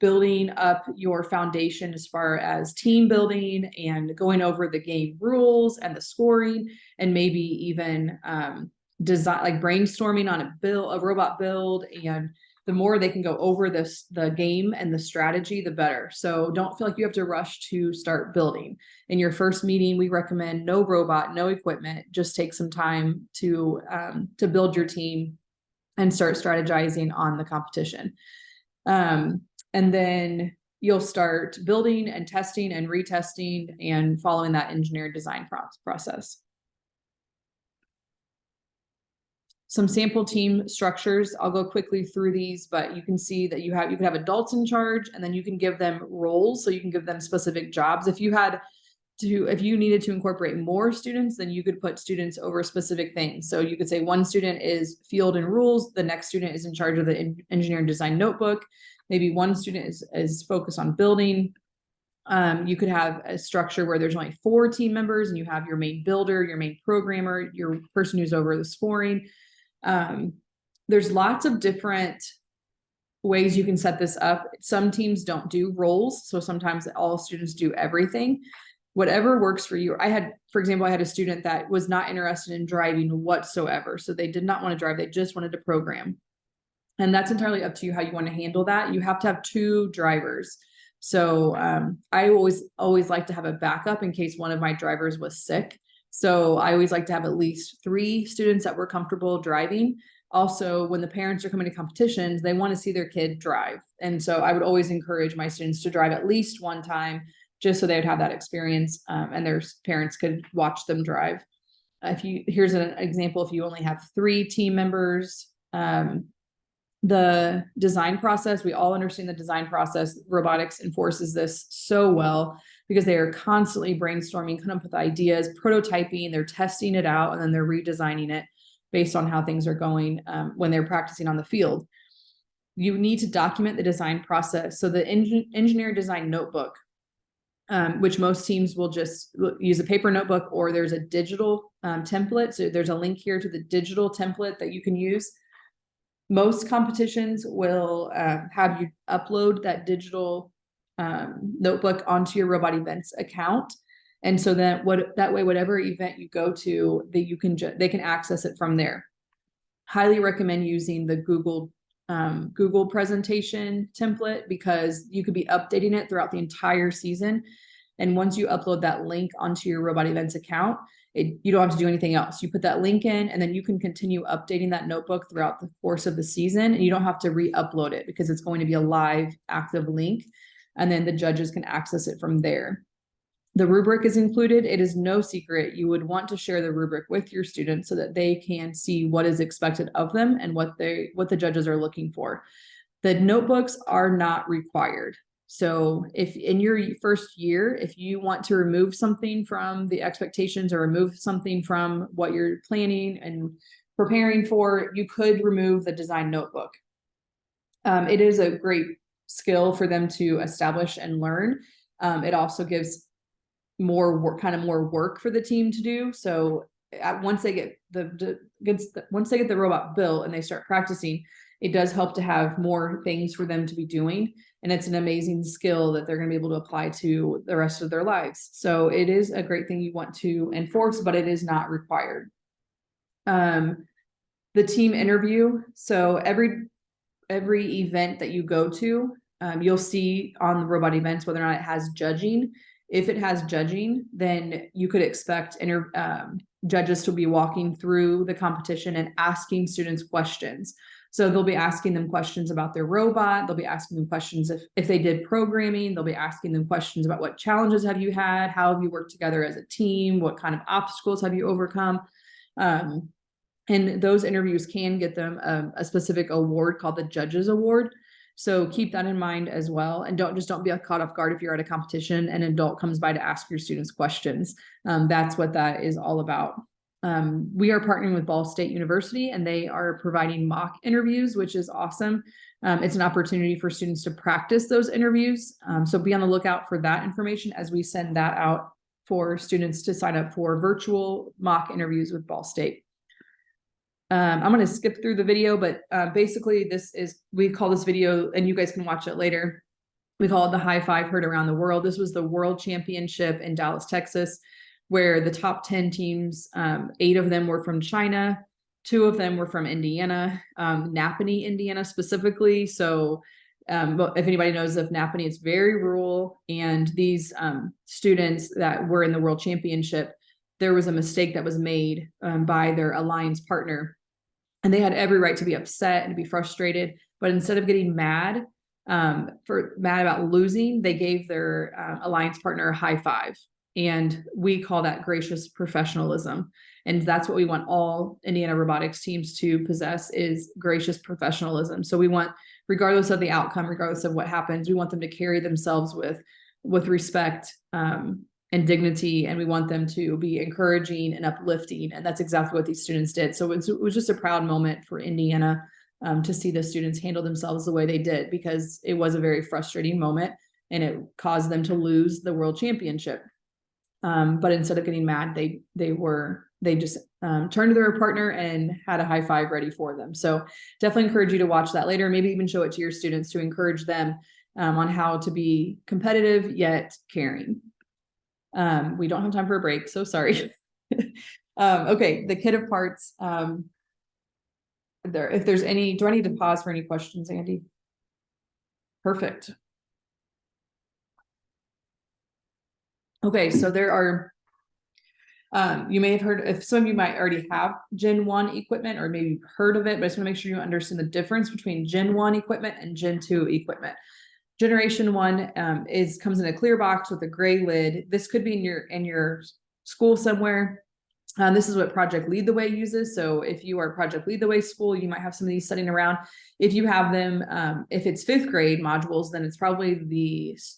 building up your foundation as far as team building and going over the game rules and the scoring, and maybe even design, like brainstorming on a robot build, and the more they can go over the game and the strategy, the better. So don't feel like you have to rush to start building. In your first meeting, we recommend no robot, no equipment. Just take some time to build your team and start strategizing on the competition. And then you'll start building and testing and retesting and following that engineered design process. some sample team structures. I'll go quickly through these, but you can see that you can have adults in charge, and then you can give them roles. So you can give them specific jobs. If you needed to incorporate more students, then you could put students over specific things. So you could say one student is field and rules, the next student is in charge of the engineering design notebook. Maybe one student is focused on building. You could have a structure where there's only 4 team members, and you have your main builder, your main programmer, your person who's over the scoring. There's lots of different ways you can set this up. Some teams don't do roles, so sometimes all students do everything. Whatever works for you. For example, I had a student that was not interested in driving whatsoever. So they did not want to drive. They just wanted to program. And that's entirely up to you how you want to handle that. You have to have 2 drivers. So I always like to have a backup in case one of my drivers was sick. So I always like to have at least 3 students that were comfortable driving. Also, when the parents are coming to competitions, they want to see their kid drive. And so I would always encourage my students to drive at least one time, just so they would have that experience, and their parents could watch them drive. Here's an example, if you only have 3 team members, the design process, we all understand the design process. Robotics enforces this so well because they are constantly brainstorming, coming up with ideas, prototyping, they're testing it out, and then they're redesigning it based on how things are going when they're practicing on the field. You need to document the design process. So the engineer design notebook, which most teams will just use a paper notebook, or there's a digital template. So there's a link here to the digital template that you can use. Most competitions will have you upload that digital notebook onto your Robot Events account. And so that way, whatever event you go to, they can access it from there. Highly recommend using the Google presentation template, because you could be updating it throughout the entire season. And once you upload that link onto your Robot Events account, you don't have to do anything else. You put that link in, and then you can continue updating that notebook throughout the course of the season. And you don't have to re-upload it, because it's going to be a live active link. And then the judges can access it from there. The rubric is included. It is no secret. You would want to share the rubric with your students so that they can see what is expected of them and what the judges are looking for. The notebooks are not required. So if in your first year, if you want to remove something from the expectations or remove something from what you're planning and preparing for, you could remove the design notebook. It is a great skill for them to establish and learn. It also gives more work for the team to do. So once they get the robot built and they start practicing, it does help to have more things for them to be doing. And it's an amazing skill that they're going to be able to apply to the rest of their lives. So it is a great thing you want to enforce, but it is not required. The team interview. So every event that you go to, you'll see on the Robot Events whether or not it has judging. If it has judging, then you could expect judges to be walking through the competition and asking students questions. So they'll be asking them questions about their robot. They'll be asking them questions if they did programming. They'll be asking them questions about what challenges have you had? How have you worked together as a team? What kind of obstacles have you overcome? And those interviews can get them a specific award called the Judges Award. So keep that in mind as well. And don't be caught off guard if you're at a competition and an adult comes by to ask your students questions. That's what that is all about. We are partnering with Ball State University, and they are providing mock interviews, which is awesome. It's an opportunity for students to practice those interviews. So be on the lookout for that information as we send that out for students to sign up for virtual mock interviews with Ball State. I'm going to skip through the video, but basically we call this video, and you guys can watch it later. We call it the high five heard around the world. This was the World Championship in Dallas, Texas, where the top 10 teams, 8 of them were from China, 2 of them were from Indiana, Napanee, Indiana specifically. So if anybody knows of Napanee, it's very rural. And these students that were in the World Championship, there was a mistake that was made by their alliance partner. And they had every right to be upset and to be frustrated. But instead of getting mad about losing, they gave their alliance partner a high five. And we call that gracious professionalism. And that's what we want all Indiana robotics teams to possess, is gracious professionalism. So we want, regardless of the outcome, regardless of what happens, we want them to carry themselves with respect, and dignity, and we want them to be encouraging and uplifting. And that's exactly what these students did. So it was just a proud moment for Indiana, to see the students handle themselves the way they did, because it was a very frustrating moment and it caused them to lose the world championship. But instead of getting mad, they just turned to their partner and had a high five ready for them. So definitely encourage you to watch that later, maybe even show it to your students to encourage them on how to be competitive yet caring. We don't have time for a break, so sorry. Okay, the kit of parts. If there's any, do I need to pause for any questions, Andy? Perfect. Okay, so there are, you may have heard, if some of you might already have Gen 1 equipment or maybe heard of it, but I just want to make sure you understand the difference between Gen 1 equipment and Gen 2 equipment. Generation 1 comes in a clear box with a gray lid. This could be in your school somewhere. This is what Project Lead the Way uses. So if you are Project Lead the Way school, you might have some of these sitting around. If you have them, if it's 5th grade modules, then it's probably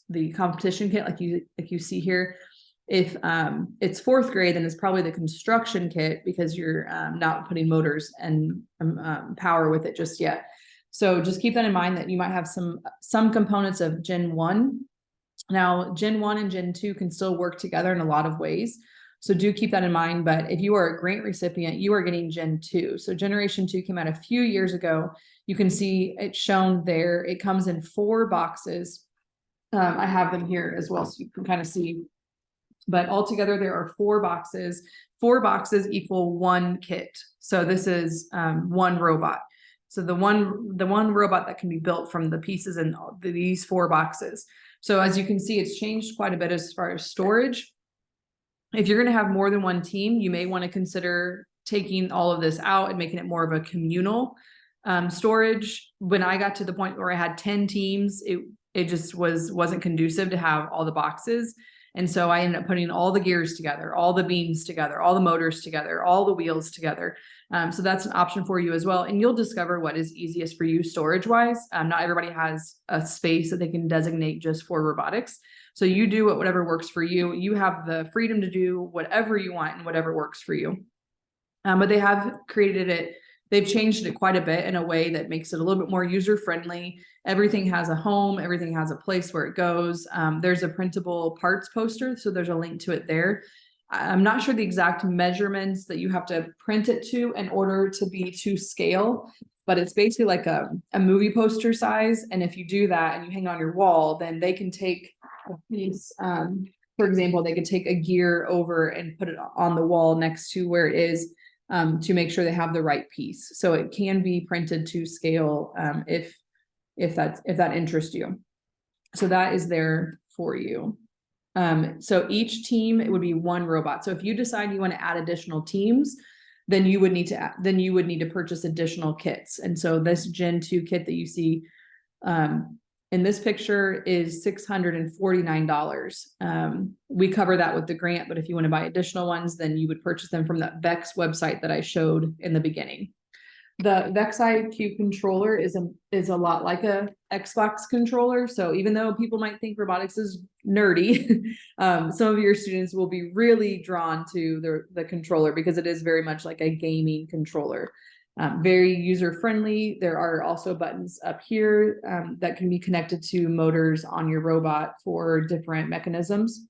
the competition kit, like you see here. If it's 4th grade, then it's probably the construction kit, because you're not putting motors and power with it just yet. So just keep that in mind, that you might have some components of Gen 1. Now, Gen 1 and Gen 2 can still work together in a lot of ways. So do keep that in mind. But if you are a grant recipient, you are getting Gen 2. So Generation 2 came out a few years ago. You can see it shown there. It comes in 4 boxes. I have them here as well, so you can kind of see. But altogether, there are 4 boxes. 4 boxes equal 1 kit. So this is 1 robot. So the one robot that can be built from the pieces in these 4 boxes. So as you can see, it's changed quite a bit as far as storage. If you're going to have more than 1 team, you may want to consider taking all of this out and making it more of a communal storage. When I got to the point where I had 10 teams, it just wasn't conducive to have all the boxes. And so I ended up putting all the gears together, all the beams together, all the motors together, all the wheels together. So that's an option for you as well. And you'll discover what is easiest for you storage wise. Not everybody has a space that they can designate just for robotics. So you do whatever works for you. You have the freedom to do whatever you want and whatever works for you. But they have created it. They've changed it quite a bit in a way that makes it a little bit more user-friendly. Everything has a home, everything has a place where it goes. There's a printable parts poster, so there's a link to it there. I'm not sure the exact measurements that you have to print it to in order to be to scale, but it's basically like a movie poster size. And if you do that and you hang on your wall, then they can take a piece, for example, they could take a gear over and put it on the wall next to where it is, to make sure they have the right piece. So it can be printed to scale, if that interests you. So that is there for you. So each team, it would be 1 robot. So if you decide you want to add additional teams, then you would need to purchase additional kits. And so this Gen 2 kit that you see in this picture is $649. We cover that with the grant, but if you want to buy additional ones, then you would purchase them from that VEX website that I showed in the beginning. The VEX IQ controller is a lot like a Xbox controller. So even though people might think robotics is nerdy, some of your students will be really drawn to the controller, because it is very much like a gaming controller. Very user-friendly. There are also buttons up here that can be connected to motors on your robot for different mechanisms.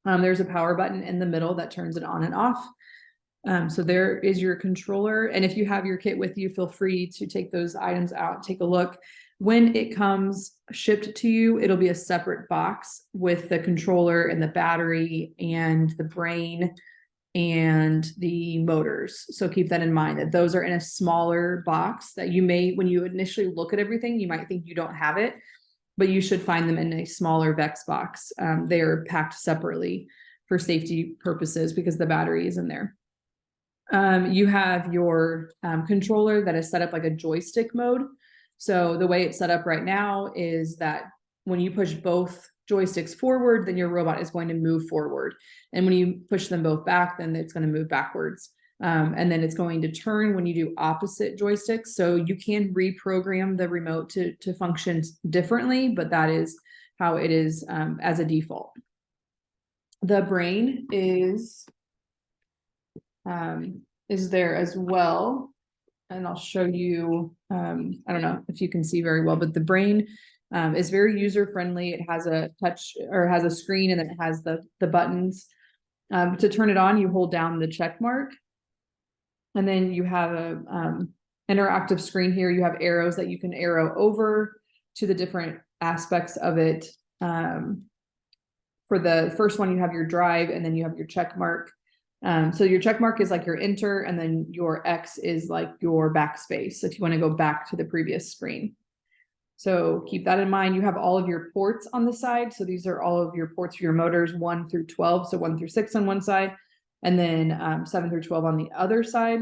There's a power button in the middle that turns it on and off. So there is your controller. And if you have your kit with you, feel free to take those items out, take a look. When it comes shipped to you, it'll be a separate box with the controller and the battery and the brain and the motors. So keep that in mind, that those are in a smaller box that you may, when you initially look at everything, you might think you don't have it, but you should find them in a smaller VEX box. They are packed separately for safety purposes because the battery is in there. You have your controller that is set up like a joystick mode. So the way it's set up right now is that when you push both joysticks forward, then your robot is going to move forward. And when you push them both back, then it's going to move backwards. And then it's going to turn when you do opposite joysticks. So you can reprogram the remote to function differently, but that is how it is as a default. The brain is there as well. And I'll show you, I don't know if you can see very well, but the brain is very user-friendly. It has a touch or has a screen, and then it has the buttons. To turn it on, you hold down the check mark. And then you have a interactive screen here. You have arrows that you can arrow over to the different aspects of it. For the first one, you have your drive, and then you have your check mark. So your check mark is like your enter, and then your X is like your backspace if you want to go back to the previous screen. So keep that in mind. You have all of your ports on the side. So these are all of your ports for your motors 1 through 12. So 1 through 6 on one side, and then 7 through 12 on the other side.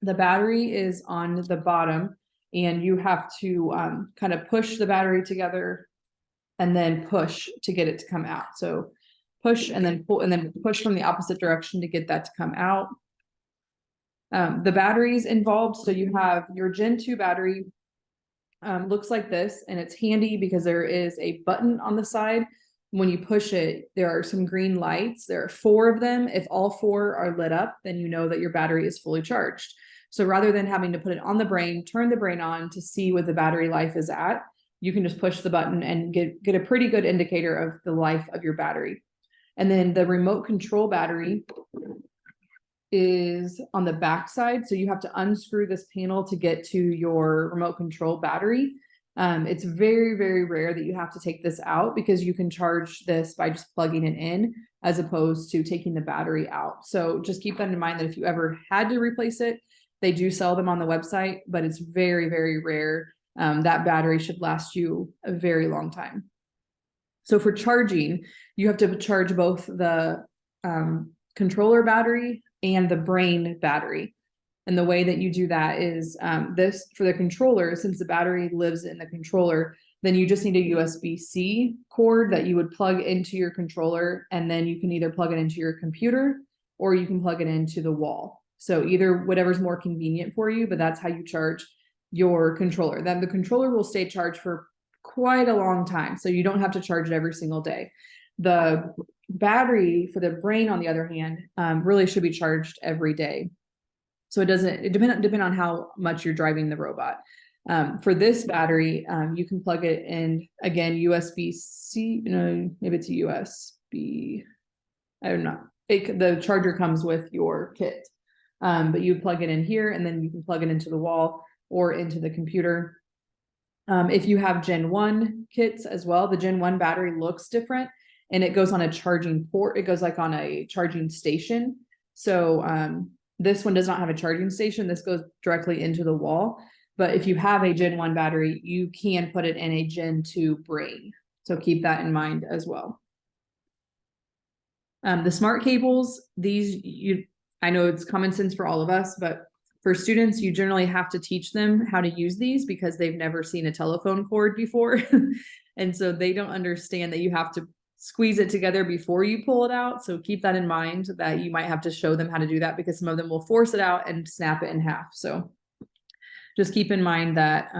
The battery is on the bottom, and you have to kind of push the battery together and then push to get it to come out. So push and then pull, and then push from the opposite direction to get that to come out. The batteries involved, so you have your Gen 2 battery, looks like this, and it's handy because there is a button on the side. When you push it, there are some green lights. There are 4 of them. If all 4 are lit up, then you know that your battery is fully charged. So rather than having to put it on the brain, turn the brain on to see what the battery life is at, you can just push the button and get a pretty good indicator of the life of your battery. And then the remote control battery is on the back side. So you have to unscrew this panel to get to your remote control battery. It's very, very rare that you have to take this out, because you can charge this by just plugging it in as opposed to taking the battery out. So just keep that in mind, that if you ever had to replace it, they do sell them on the website, but it's very, very rare. That battery should last you a very long time. So for charging, you have to charge both the controller battery and the brain battery. And the way that you do that is this for the controller, since the battery lives in the controller, then you just need a USB-C cord that you would plug into your controller, and then you can either plug it into your computer or you can plug it into the wall. So either whatever's more convenient for you, but that's how you charge your controller. Then the controller will stay charged for quite a long time, so you don't have to charge it every single day. The battery for the brain, on the other hand, really should be charged every day. So it depend on how much you're driving the robot. For this battery, you can plug it in, again, USB-C, maybe it's a USB, I don't know. The charger comes with your kit, but you plug it in here, and then you can plug it into the wall or into the computer. If you have Gen 1 kits as well, the Gen 1 battery looks different, and it goes on a charging port. It goes like on a charging station. So this one does not have a charging station. This goes directly into the wall. But if you have a Gen 1 battery, you can put it in a Gen 2 brain. So keep that in mind as well. The smart cables, I know it's common sense for all of us, but for students, you generally have to teach them how to use these because they've never seen a telephone cord before. And so they don't understand that you have to squeeze it together before you pull it out. So keep that in mind, that you might have to show them how to do that, because some of them will force it out and snap it in half. So just keep in mind that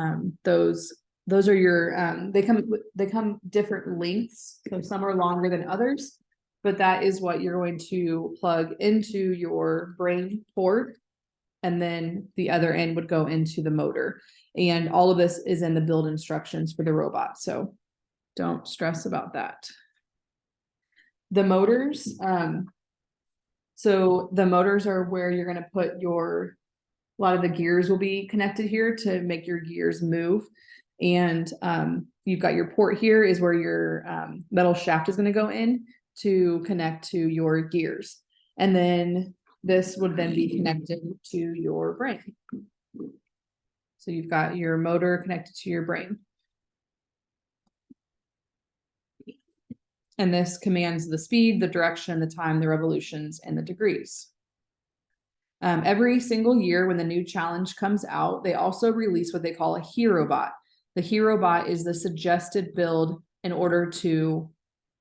those are your, they come different lengths. So some are longer than others, but that is what you're going to plug into your brain port. And then the other end would go into the motor. And all of this is in the build instructions for the robot. So don't stress about that. The motors. So the motors are where you're going to put a lot of the gears will be connected here to make your gears move. And you've got your port here is where your metal shaft is going to go in to connect to your gears. And then this would then be connected to your brain. So you've got your motor connected to your brain. And this commands the speed, the direction, the time, the revolutions, and the degrees. Every single year when the new challenge comes out, they also release what they call a hero bot. The hero bot is the suggested build in order to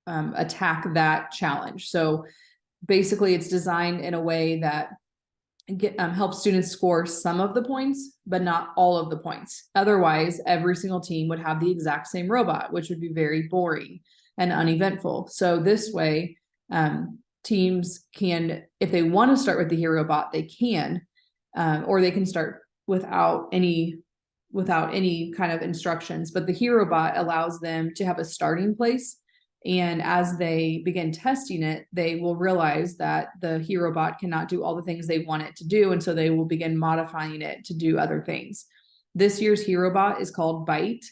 attack that challenge. So basically it's designed in a way that helps students score some of the points, but not all of the points. Otherwise, every single team would have the exact same robot, which would be very boring and uneventful. So this way, teams can, if they want to start with the hero bot, they can, or they can start without any kind of instructions. But the hero bot allows them to have a starting place. And as they begin testing it, they will realize that the hero bot cannot do all the things they want it to do. And so they will begin modifying it to do other things. This year's hero bot is called Byte.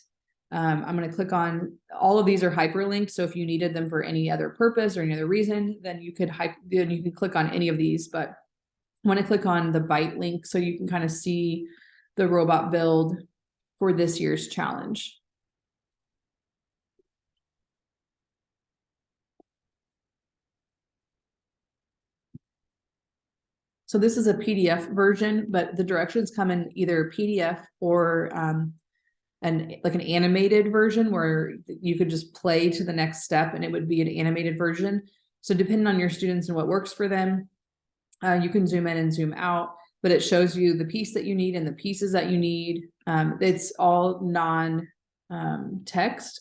I'm going to click on, all of these are hyperlinked. So if you needed them for any other purpose or any other reason, then you could click on any of these. But I want to click on the Byte link so you can kind of see the robot build for this year's challenge. So this is a PDF version, but the directions come in either PDF or like an animated version where you could just play to the next step and it would be an animated version. So depending on your students and what works for them, you can zoom in and zoom out, but it shows you the piece that you need and the pieces that you need. It's all non-text,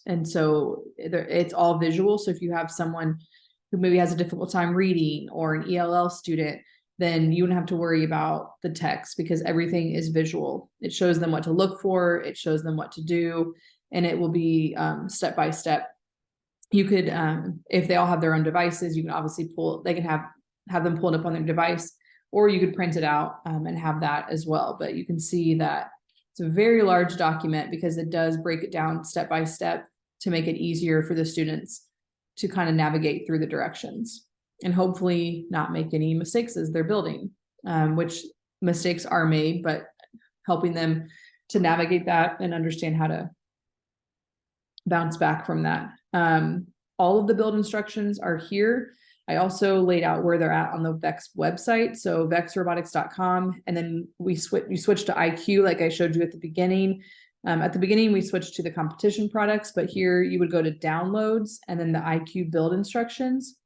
and so it's all visual. So if you have someone who maybe has a difficult time reading or an ELL student, then you wouldn't have to worry about the text because everything is visual. It shows them what to look for, it shows them what to do, and it will be step by step. You could, if they all have their own devices, you can obviously they can have them pulled up on their device, or you could print it out and have that as well. But you can see that it's a very large document because it does break it down step by step to make it easier for the students to kind of navigate through the directions and hopefully not make any mistakes as they're building, which mistakes are made, but helping them to navigate that and understand how to bounce back from that. All of the build instructions are here. I also laid out where they're at on the VEX website. So vexrobotics.com. And then you switch to IQ, like I showed you at the beginning. At the beginning, we switched to the competition products, but here you would go to downloads and then the IQ build instructions.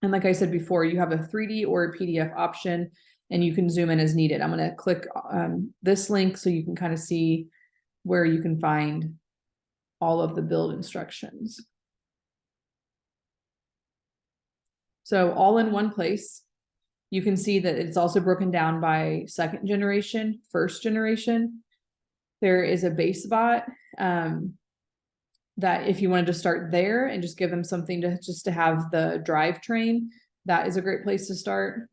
And like I said before, you have a 3D or a PDF option, and you can zoom in as needed. I'm going to click this link so you can kind of see where you can find all of the build instructions. So all in one place. You can see that it's also broken down by second generation, first generation. There is a base bot that if you wanted to start there and just give them something to have the drivetrain, that is a great place to start.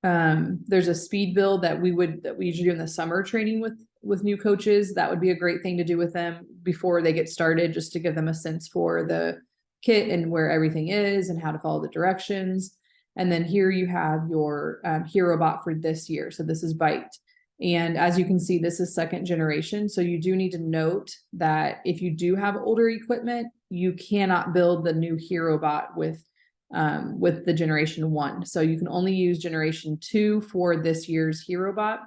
There's a speed build that we usually do in the summer training with new coaches. That would be a great thing to do with them before they get started, just to give them a sense for the kit and where everything is and how to follow the directions. And then here you have your hero bot for this year. So this is Byte. And as you can see, this is second generation. So you do need to note that if you do have older equipment, you cannot build the new hero bot with the generation 1. So you can only use generation 2 for this year's hero bot.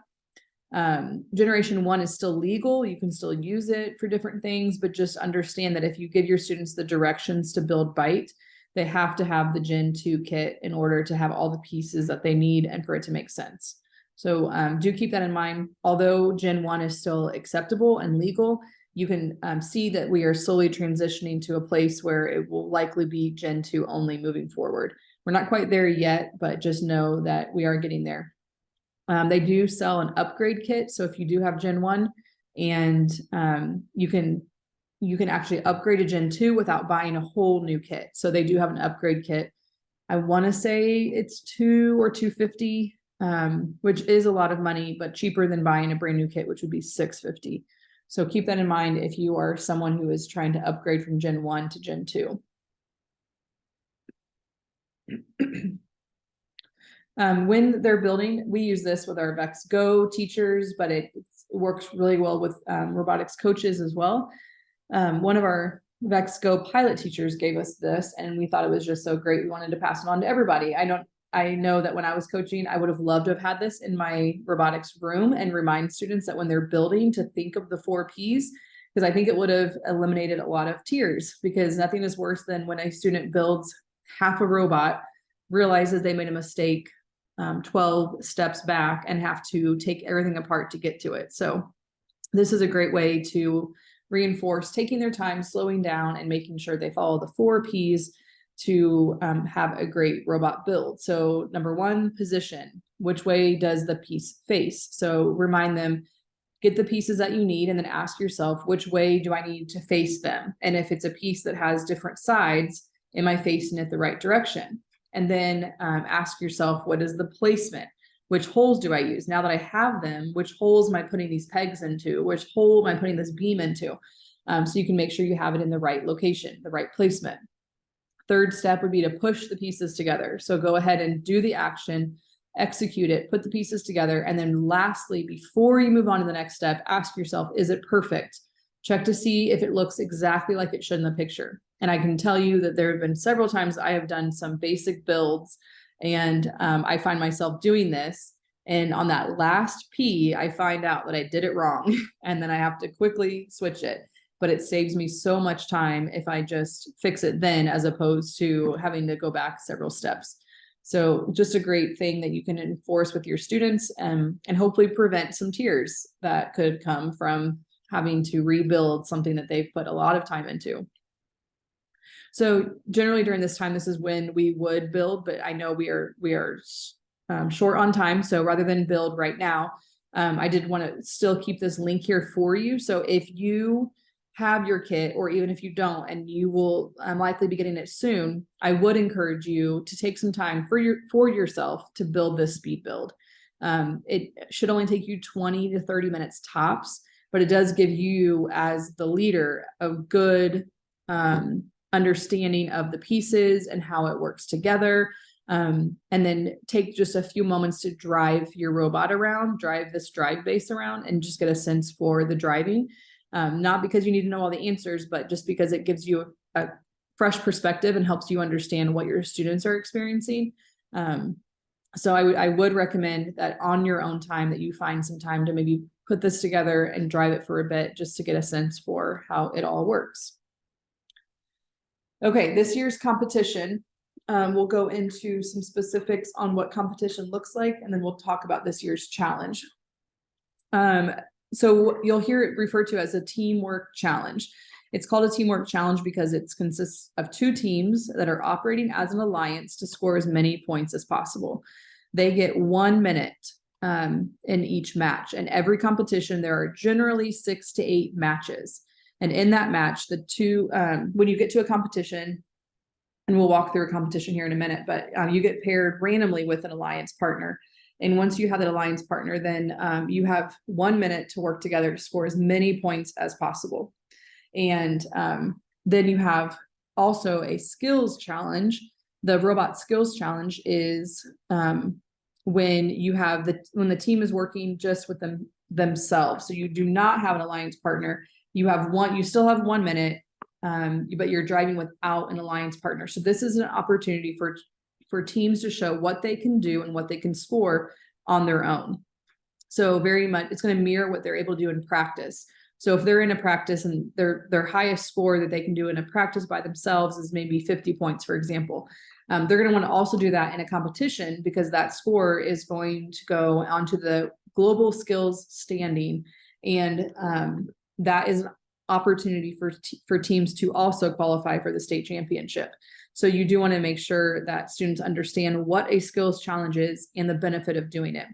Generation 1 is still legal. You can still use it for different things, but just understand that if you give your students the directions to build Byte, they have to have the Gen 2 kit in order to have all the pieces that they need and for it to make sense. So do keep that in mind. Although Gen 1 is still acceptable and legal, you can see that we are slowly transitioning to a place where it will likely be Gen 2 only moving forward. We're not quite there yet, but just know that we are getting there. They do sell an upgrade kit. So if you do have Gen 1 and you can actually upgrade to Gen 2 without buying a whole new kit. So they do have an upgrade kit. I want to say it's $200 or $250, which is a lot of money, but cheaper than buying a brand new kit, which would be $650. So keep that in mind if you are someone who is trying to upgrade from Gen 1 to Gen 2. When they're building, we use this with our VEX Go teachers, but it works really well with robotics coaches as well. One of our VEX Go pilot teachers gave us this, and we thought it was just so great. We wanted to pass it on to everybody. I know that when I was coaching, I would have loved to have had this in my robotics room and remind students that when they're building to think of the 4 Ps because I think it would have eliminated a lot of tears, because nothing is worse than when a student builds half a robot, realizes they made a mistake 12 steps back and have to take everything apart to get to it. So this is a great way to reinforce taking their time, slowing down, and making sure they follow the 4 Ps to have a great robot build. So number 1, position. Which way does the piece face? So remind them, get the pieces that you need, and then ask yourself, which way do I need to face them? And if it's a piece that has different sides, am I facing it the right direction? And then ask yourself, what is the placement? Which holes do I use? Now that I have them, which holes am I putting these pegs into? Which hole am I putting this beam into? So you can make sure you have it in the right location, the right placement. Third step would be to push the pieces together. So go ahead and do the action, execute it, put the pieces together. And then lastly, before you move on to the next step, ask yourself, is it perfect? Check to see if it looks exactly like it should in the picture. And I can tell you that there have been several times I have done some basic builds, and I find myself doing this. And on that last P, I find out that I did it wrong, and then I have to quickly switch it. But it saves me so much time if I just fix it then, as opposed to having to go back several steps. So just a great thing that you can enforce with your students, and hopefully prevent some tears that could come from having to rebuild something that they've put a lot of time into. So generally during this time, this is when we would build, but I know we are short on time. So rather than build right now, I did want to still keep this link here for you. So if you have your kit, or even if you don't, and you will likely be getting it soon, I would encourage you to take some time for yourself to build this speed build. It should only take you 20 to 30 minutes tops, but it does give you, as the leader, a good understanding of the pieces and how it works together. And then take just a few moments to drive your robot around, drive this drive base around, and just get a sense for the driving. Not because you need to know all the answers, but just because it gives you a fresh perspective and helps you understand what your students are experiencing. So I would recommend that on your own time, that you find some time to maybe put this together and drive it for a bit, just to get a sense for how it all works. Okay, this year's competition, we'll go into some specifics on what competition looks like, and then we'll talk about this year's challenge. So you'll hear it referred to as a teamwork challenge. It's called a teamwork challenge because it consists of 2 teams that are operating as an alliance to score as many points as possible. They get 1 minute in each match, and every competition, there are generally 6 to 8 matches. And in that match, the 2, when you get to a competition, and we'll walk through a competition here in a minute, but you get paired randomly with an alliance partner. And once you have that alliance partner, then you have 1 minute to work together to score as many points as possible. And then you have also a skills challenge. The robot skills challenge is when the team is working just with themselves. So you do not have an alliance partner. You still have 1 minute, but you're driving without an alliance partner. So this is an opportunity for teams to show what they can do and what they can score on their own. So very much, it's going to mirror what they're able to do in practice. So if they're in a practice and their highest score that they can do in a practice by themselves is maybe 50 points, for example, they're going to want to also do that in a competition, because that score is going to go onto the global skills standing. And that is an opportunity for teams to also qualify for the state championship. So you do want to make sure that students understand what a skills challenge is and the benefit of doing it.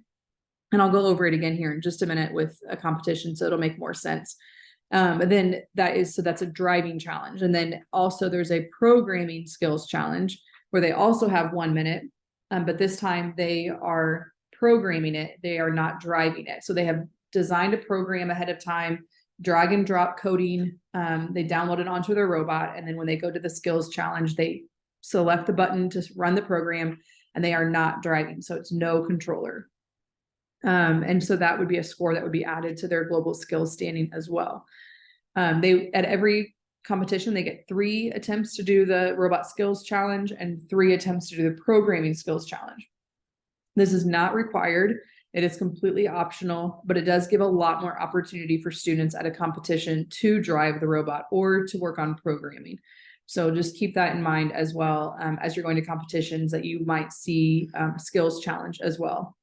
And I'll go over it again here in just a minute with a competition, so it'll make more sense. And then that's a driving challenge. And then also there's a programming skills challenge where they also have 1 minute, but this time they are programming it. They are not driving it. So they have designed a program ahead of time, drag and drop coding. They download it onto their robot. And then when they go to the skills challenge, they select the button to run the program, and they are not driving. So it's no controller. And so that would be a score that would be added to their global skills standing as well. At every competition, they get 3 attempts to do the robot skills challenge and 3 attempts to do the programming skills challenge. This is not required. It is completely optional, but it does give a lot more opportunity for students at a competition to drive the robot or to work on programming. So just keep that in mind as well, as you're going to competitions, that you might see skills challenge as well.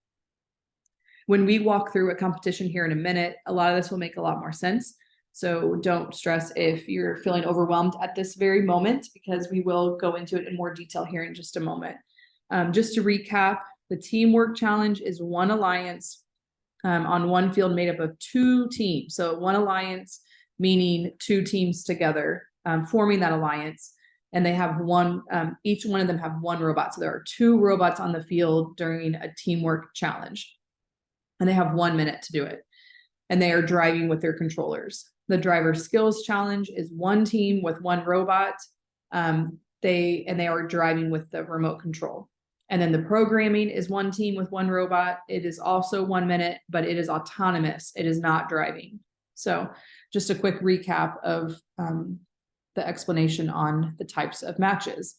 When we walk through a competition here in a minute, a lot of this will make a lot more sense. So don't stress if you're feeling overwhelmed at this very moment, because we will go into it in more detail here in just a moment. Just to recap, the teamwork challenge is one alliance on one field made up of two teams. So one alliance, meaning two teams together, forming that alliance. And they have one, each one of them have one robot. So there are two robots on the field during a teamwork challenge. And they have 1 minute to do it. And they are driving with their controllers. The driver skills challenge is one team with one robot. They are driving with the remote control. And then the programming is one team with one robot. It is also 1 minute, but it is autonomous. It is not driving. So just a quick recap of the explanation on the types of matches.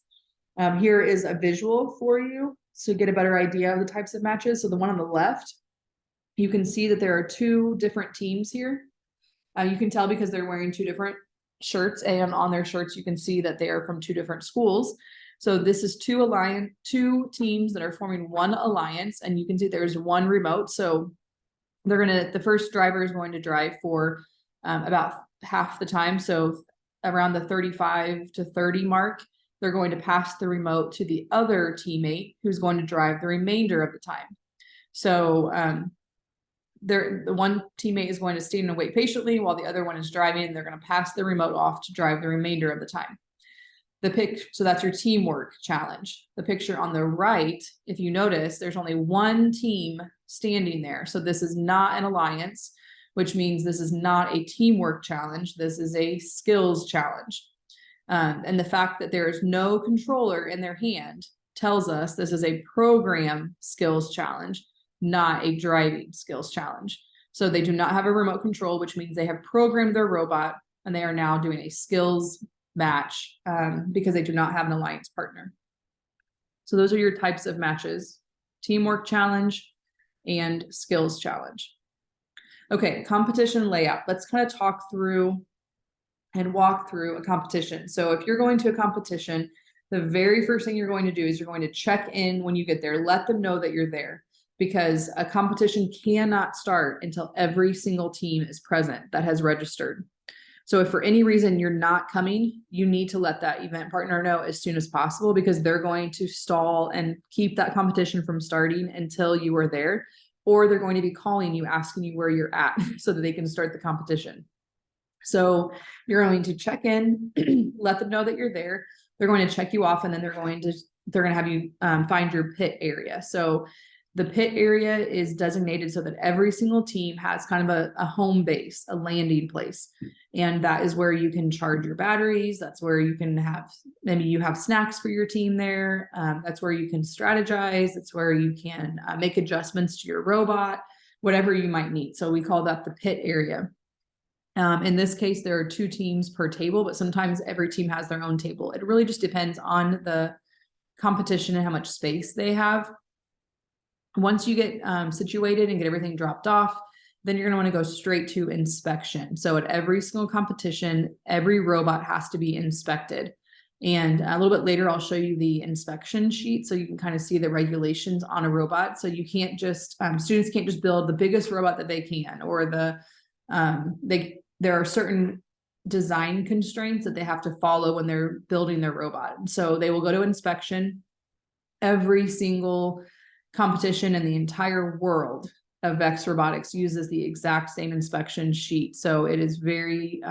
Here is a visual for you to get a better idea of the types of matches. So the one on the left, you can see that there are two different teams here. You can tell because they're wearing two different shirts, and on their shirts, you can see that they are from two different schools. So this is two teams that are forming one alliance, and you can see there's one remote. So the first driver is going to drive for about half the time. So around the 35 to 30 mark, they're going to pass the remote to the other teammate who's going to drive the remainder of the time. So the one teammate is going to stand and wait patiently while the other one is driving, and they're going to pass the remote off to drive the remainder of the time. So that's your teamwork challenge. The picture on the right, if you notice, there's only one team standing there. So this is not an alliance, which means this is not a teamwork challenge. This is a skills challenge. And the fact that there is no controller in their hand tells us this is a program skills challenge, not a driving skills challenge. So they do not have a remote control, which means they have programmed their robot, and they are now doing a skills match because they do not have an alliance partner. So those are your types of matches: teamwork challenge and skills challenge. Okay, competition layout. Let's kind of talk through and walk through a competition. So if you're going to a competition, the very first thing you're going to do is you're going to check in when you get there. Let them know that you're there, because a competition cannot start until every single team is present that has registered. So if for any reason you're not coming, you need to let that event partner know as soon as possible, because they're going to stall and keep that competition from starting until you are there, or they're going to be calling you, asking you where you're at so that they can start the competition. So you're going to check in, let them know that you're there. They're going to check you off, and then they're going to have you find your pit area. So the pit area is designated so that every single team has kind of a home base, a landing place. And that is where you can charge your batteries. That's where you can have, maybe you have snacks for your team there. That's where you can strategize. That's where you can make adjustments to your robot, whatever you might need. So we call that the pit area. In this case, there are two teams per table, but sometimes every team has their own table. It really just depends on the competition and how much space they have. Once you get situated and get everything dropped off, then you're going to want to go straight to inspection. So at every single competition, every robot has to be inspected. And a little bit later, I'll show you the inspection sheet so you can kind of see the regulations on a robot. So you can't just, students can't just build the biggest robot that they can, or there are certain design constraints that they have to follow when they're building their robot. So they will go to inspection. Every single competition in the entire world of VEX Robotics uses the exact same inspection sheet. So it is very,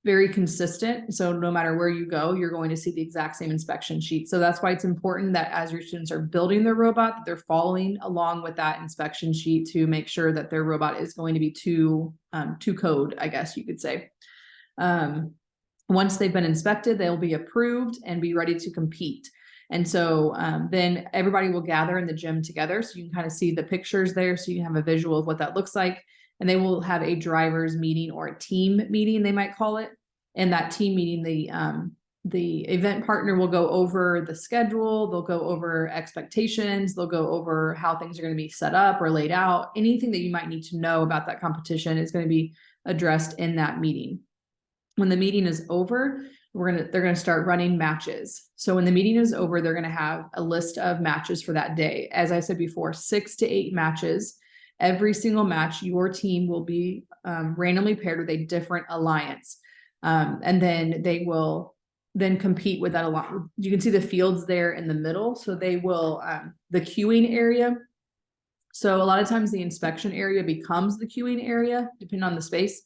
very consistent. So no matter where you go, you're going to see the exact same inspection sheet. So that's why it's important that as your students are building their robot, that they're following along with that inspection sheet to make sure that their robot is going to be to code, I guess you could say. Once they've been inspected, they'll be approved and be ready to compete. And so then everybody will gather in the gym together. So you can kind of see the pictures there. So you have a visual of what that looks like. And they will have a drivers meeting, or a team meeting, they might call it. And that team meeting, the event partner will go over the schedule, they'll go over expectations, they'll go over how things are going to be set up or laid out. Anything that you might need to know about that competition is going to be addressed in that meeting. When the meeting is over, they're gonna start running matches. So when the meeting is over, they're gonna have a list of matches for that day. As I said before, 6 to 8 matches. Every single match, your team will be randomly paired with a different alliance. And then they will then compete with that alliance. You can see the fields there in the middle. So they will, the queuing area. So a lot of times the inspection area becomes the queuing area, depending on the space.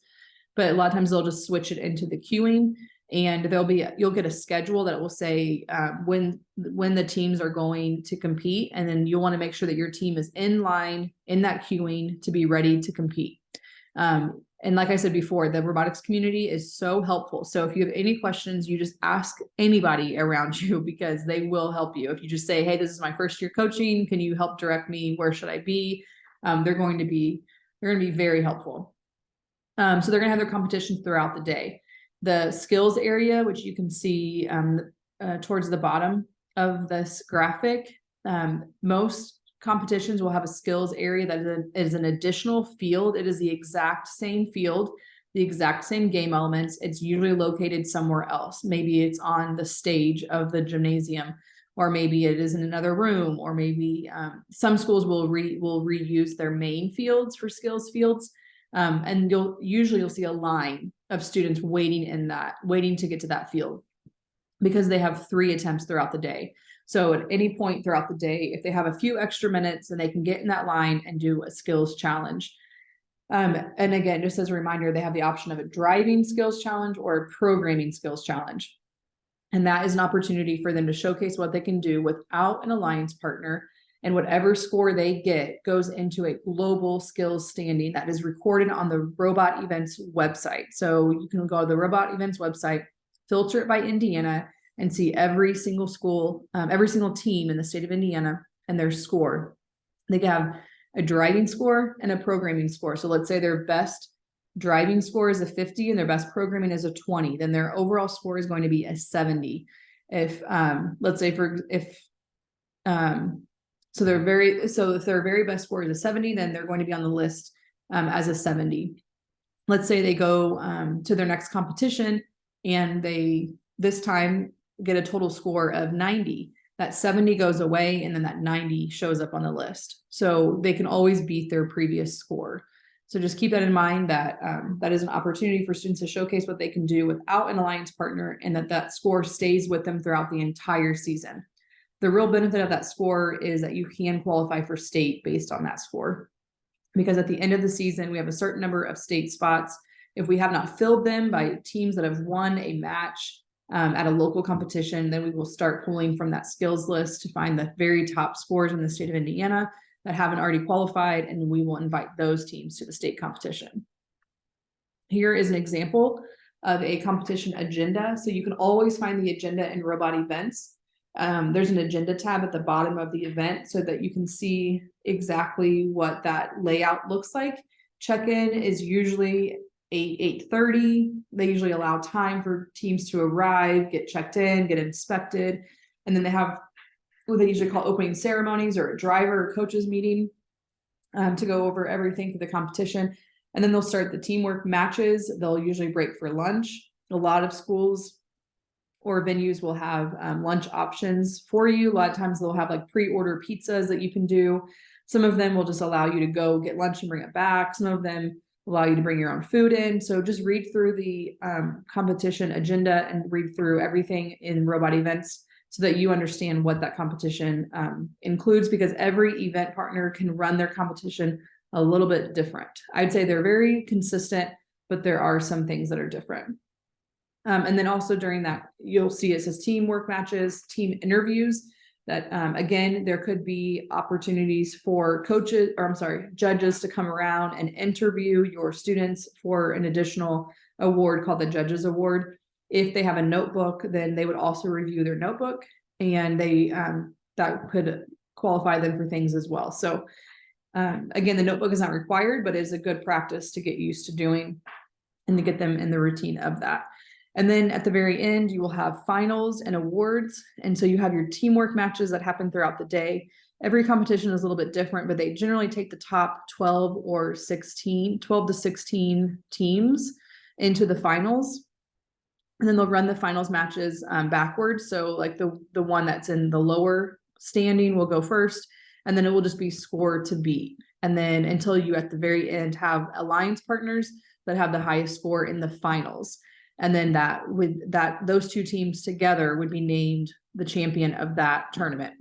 But a lot of times they'll just switch it into the queuing, and you'll get a schedule that will say when the teams are going to compete, and then you'll want to make sure that your team is in line in that queuing to be ready to compete. And like I said before, the robotics community is so helpful. So if you have any questions, you just ask anybody around you, because they will help you. If you just say, hey, this is my first year coaching, can you help direct me? Where should I be? They're going to be very helpful. So they're going to have their competitions throughout the day. The skills area, which you can see towards the bottom of this graphic, most competitions will have a skills area that is an additional field. It is the exact same field, the exact same game elements. It's usually located somewhere else. Maybe it's on the stage of the gymnasium, or maybe it is in another room, or maybe some schools will reuse their main fields for skills fields. And you'll see a line of students waiting to get to that field, because they have 3 attempts throughout the day. So at any point throughout the day, if they have a few extra minutes, then they can get in that line and do a skills challenge. And again, just as a reminder, they have the option of a driving skills challenge or a programming skills challenge. And that is an opportunity for them to showcase what they can do without an alliance partner. And whatever score they get goes into a global skills standing that is recorded on the Robot Events website. So you can go to the Robot Events website, filter it by Indiana, and see every single school, every single team in the state of Indiana and their score. They can have a driving score and a programming score. So let's say their best driving score is a 50 and their best programming is a 20, then their overall score is going to be a 70. If let's say so if their very best score is a 70, then they're going to be on the list as a 70. Let's say they go to their next competition and they this time get a total score of 90. That 70 goes away, and then that 90 shows up on the list. So they can always beat their previous score. So just keep that in mind, that that is an opportunity for students to showcase what they can do without an alliance partner, and that score stays with them throughout the entire season. The real benefit of that score is that you can qualify for state based on that score, because at the end of the season, we have a certain number of state spots. If we have not filled them by teams that have won a match at a local competition, then we will start pulling from that skills list to find the very top scores in the state of Indiana that haven't already qualified, and we will invite those teams to the state competition. Here is an example of a competition agenda. So you can always find the agenda in Robot Events. There's an agenda tab at the bottom of the event so that you can see exactly what that layout looks like. Check-in is usually 8:30. They usually allow time for teams to arrive, get checked in, get inspected, and then they have what they usually call opening ceremonies or a driver or coaches meeting to go over everything for the competition. And then they'll start the teamwork matches. They'll usually break for lunch. A lot of schools or venues will have lunch options for you. A lot of times they'll have like pre-order pizzas that you can do. Some of them will just allow you to go get lunch and bring it back. Some of them allow you to bring your own food in. So just read through the competition agenda and read through everything in Robot Events so that you understand what that competition includes, because every event partner can run their competition a little bit different. I'd say they're very consistent, but there are some things that are different. And then also during that, you'll see it says teamwork matches, team interviews, that again, there could be opportunities for judges to come around and interview your students for an additional award called the Judges Award. If they have a notebook, then they would also review their notebook, and that could qualify them for things as well. So again, the notebook is not required, but it's a good practice to get used to doing and to get them in the routine of that. And then at the very end, you will have finals and awards. And so you have your teamwork matches that happen throughout the day. Every competition is a little bit different, but they generally take the top 12 or 16, 12 to 16 teams into the finals. And then they'll run the finals matches backwards. So like the one that's in the lower standing will go first, and then it will just be score to beat. And then until you at the very end have alliance partners that have the highest score in the finals. And then those two teams together would be named the champion of that tournament.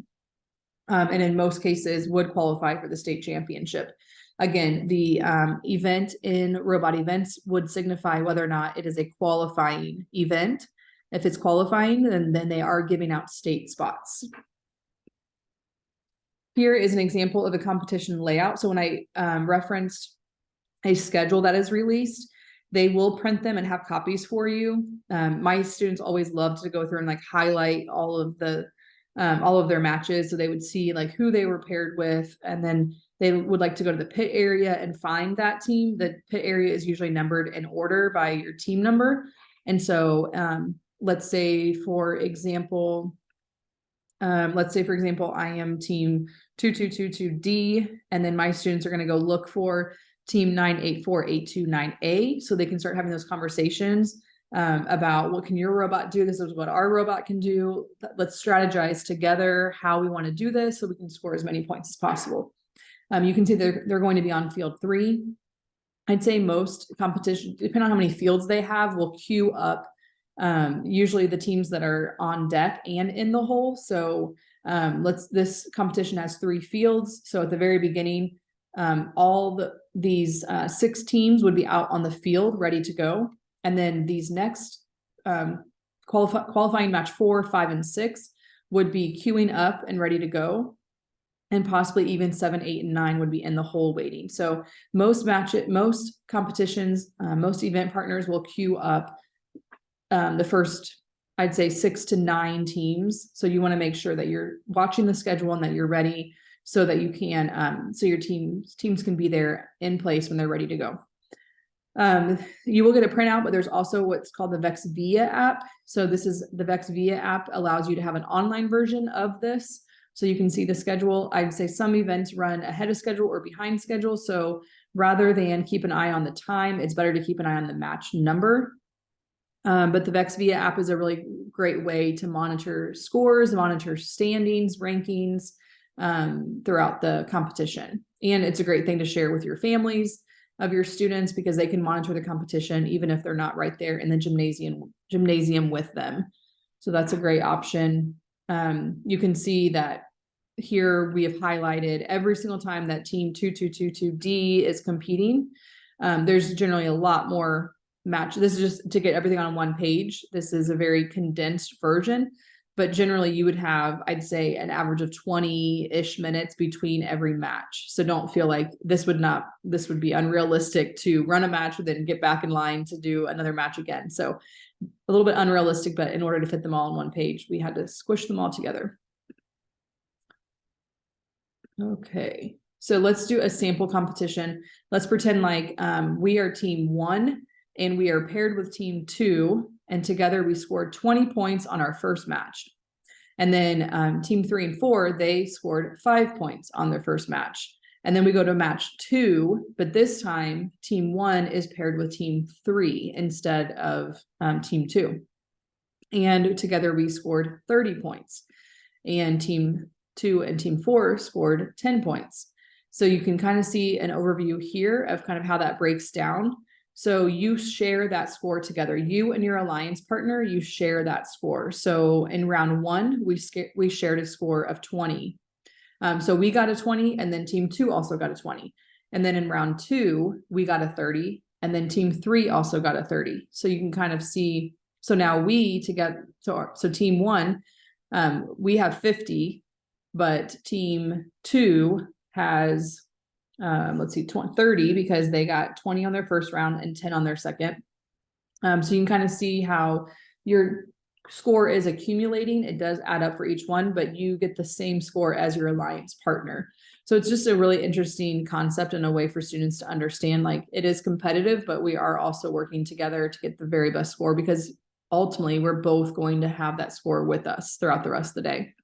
And in most cases would qualify for the state championship. Again, the event in robot events would signify whether or not it is a qualifying event. If it's qualifying, then they are giving out state spots. Here is an example of a competition layout. So when I referenced a schedule that is released, they will print them and have copies for you. My students always love to go through and like highlight all of their matches. So they would see like who they were paired with, and then they would like to go to the pit area and find that team. The pit area is usually numbered in order by your team number. And so let's say, for example, I am team 2222D, and then my students are going to go look for team 9848298. So they can start having those conversations about what can your robot do? This is what our robot can do. Let's strategize together how we want to do this so we can score as many points as possible. You can see they're going to be on field 3. I'd say most competition, depending on how many fields they have, will queue up usually the teams that are on deck and in the hole. So this competition has 3 fields. So at the very beginning, these 6 teams would be out on the field ready to go. And then these next qualifying match 4, 5, and 6 would be queuing up and ready to go. And possibly even 7, 8, and 9 would be in the hole waiting. So most competitions, most event partners will queue up the first, I'd say 6 to 9 teams. So you want to make sure that you're watching the schedule and that you're ready so that you can, so your teams can be there in place when they're ready to go. You will get a printout, but there's also what's called the VexVia app. So the VexVia app allows you to have an online version of this. So you can see the schedule. I'd say some events run ahead of schedule or behind schedule. So rather than keep an eye on the time, it's better to keep an eye on the match number. But the VexVia app is a really great way to monitor scores, monitor standings, rankings throughout the competition. And it's a great thing to share with your families of your students because they can monitor the competition even if they're not right there in the gymnasium with them. So that's a great option. You can see that here we have highlighted every single time that team 2222D is competing. There's generally a lot more match. This is just to get everything on one page. This is a very condensed version, but generally you would have, I'd say, an average of 20-ish minutes between every match. So don't feel like this would be unrealistic to run a match and then get back in line to do another match again. So a little bit unrealistic, but in order to fit them all on one page, we had to squish them all together. Okay, so let's do a sample competition. Let's pretend like we are team 1 and we are paired with team 2, and together we scored 20 points on our first match. And then team 3 and 4, they scored 5 points on their first match. And then we go to match 2, but this time team 1 is paired with team 3 instead of team 2. And together we scored 30 points. And team 2 and team 4 scored 10 points. So you can kind of see an overview here of kind of how that breaks down. So you share that score together. You and your alliance partner, you share that score. So in round 1, we shared a score of 20. So we got a 20, and then team 2 also got a 20. And then in round 2, we got a 30, and then team 3 also got a 30. So you can kind of see, so now we together, so team 1, we have 50, but team 2 has, let's see, 30 because they got 20 on their first round and 10 on their second. So you can kind of see how your score is accumulating. It does add up for each one, but you get the same score as your alliance partner. So it's just a really interesting concept and a way for students to understand, like, it is competitive, but we are also working together to get the very best score, because ultimately we're both going to have that score with us throughout the rest of the day.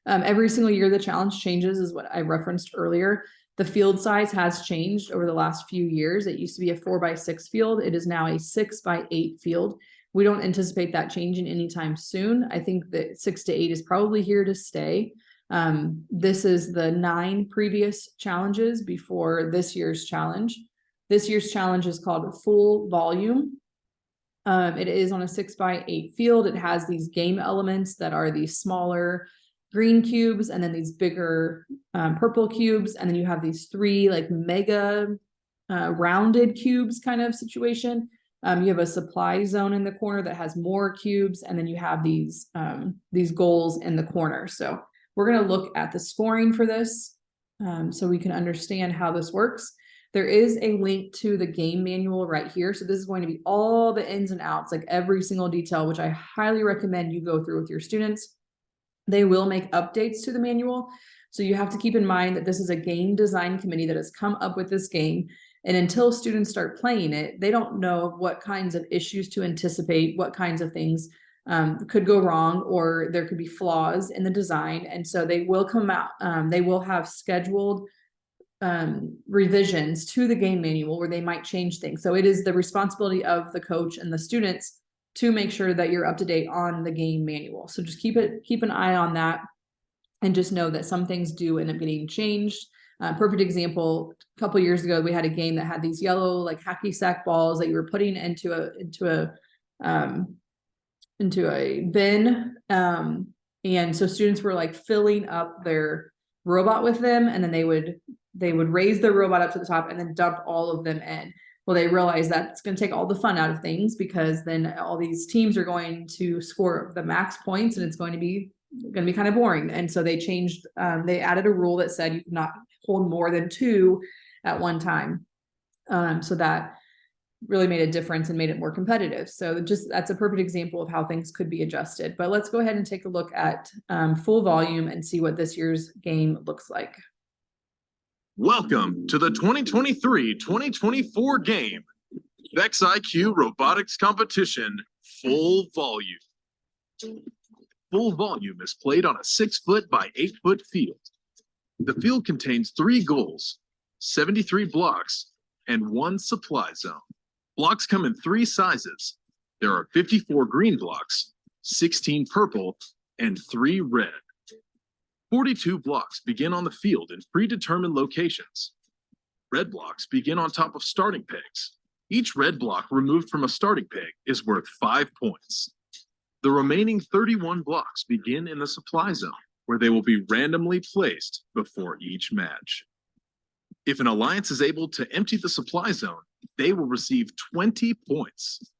Every single year the challenge changes, is what I referenced earlier. The field size has changed over the last few years. It used to be a 4x6 field. It is now a 6x8 field. We don't anticipate that changing anytime soon. I think that 6 to 8 is probably here to stay. This is the 9 previous challenges before this year's challenge. This year's challenge is called Full Volume. It is on a 6x8 field. It has these game elements that are these smaller green cubes, and then these bigger purple cubes, and then you have these 3 like mega rounded cubes kind of situation. You have a supply zone in the corner that has more cubes, and then you have these goals in the corner. So we're going to look at the scoring for this so we can understand how this works. There is a link to the game manual right here. So this is going to be all the ins and outs, like every single detail, which I highly recommend you go through with your students. They will make updates to the manual. So you have to keep in mind that this is a game design committee that has come up with this game. And until students start playing it, they don't know what kinds of issues to anticipate, what kinds of things could go wrong, or there could be flaws in the design. And so they will come out, they will have scheduled revisions to the game manual where they might change things. So it is the responsibility of the coach and the students to make sure that you're up to date on the game manual. So just keep an eye on that, and just know that some things do end up getting changed. Perfect example, a couple years ago, we had a game that had these yellow like hacky sack balls that you were putting into a bin. And so students were like filling up their robot with them, and then they would raise their robot up to the top and then dump all of them in. Well, they realized that it's going to take all the fun out of things, because then all these teams are going to score the max points, and it's going to be kind of boring. And so they changed, they added a rule that said you could not hold more than 2 at one time. So that really made a difference and made it more competitive. So that's a perfect example of how things could be adjusted. But let's go ahead and take a look at Full Volume and see what this year's game looks like. Welcome to the 2023-2024 game, Vex IQ Robotics Competition Full Volume. Full Volume is played on a 6-foot by 8-foot field. The field contains 3 goals, 73 blocks, and 1 supply zone. Blocks come in 3 sizes. There are 54 green blocks, 16 purple, and 3 red. 42 blocks begin on the field in predetermined locations. Red blocks begin on top of starting pegs. Each red block removed from a starting peg is worth 5 points. The remaining 31 blocks begin in the supply zone, where they will be randomly placed before each match. If an alliance is able to empty the supply zone, they will receive 20 points.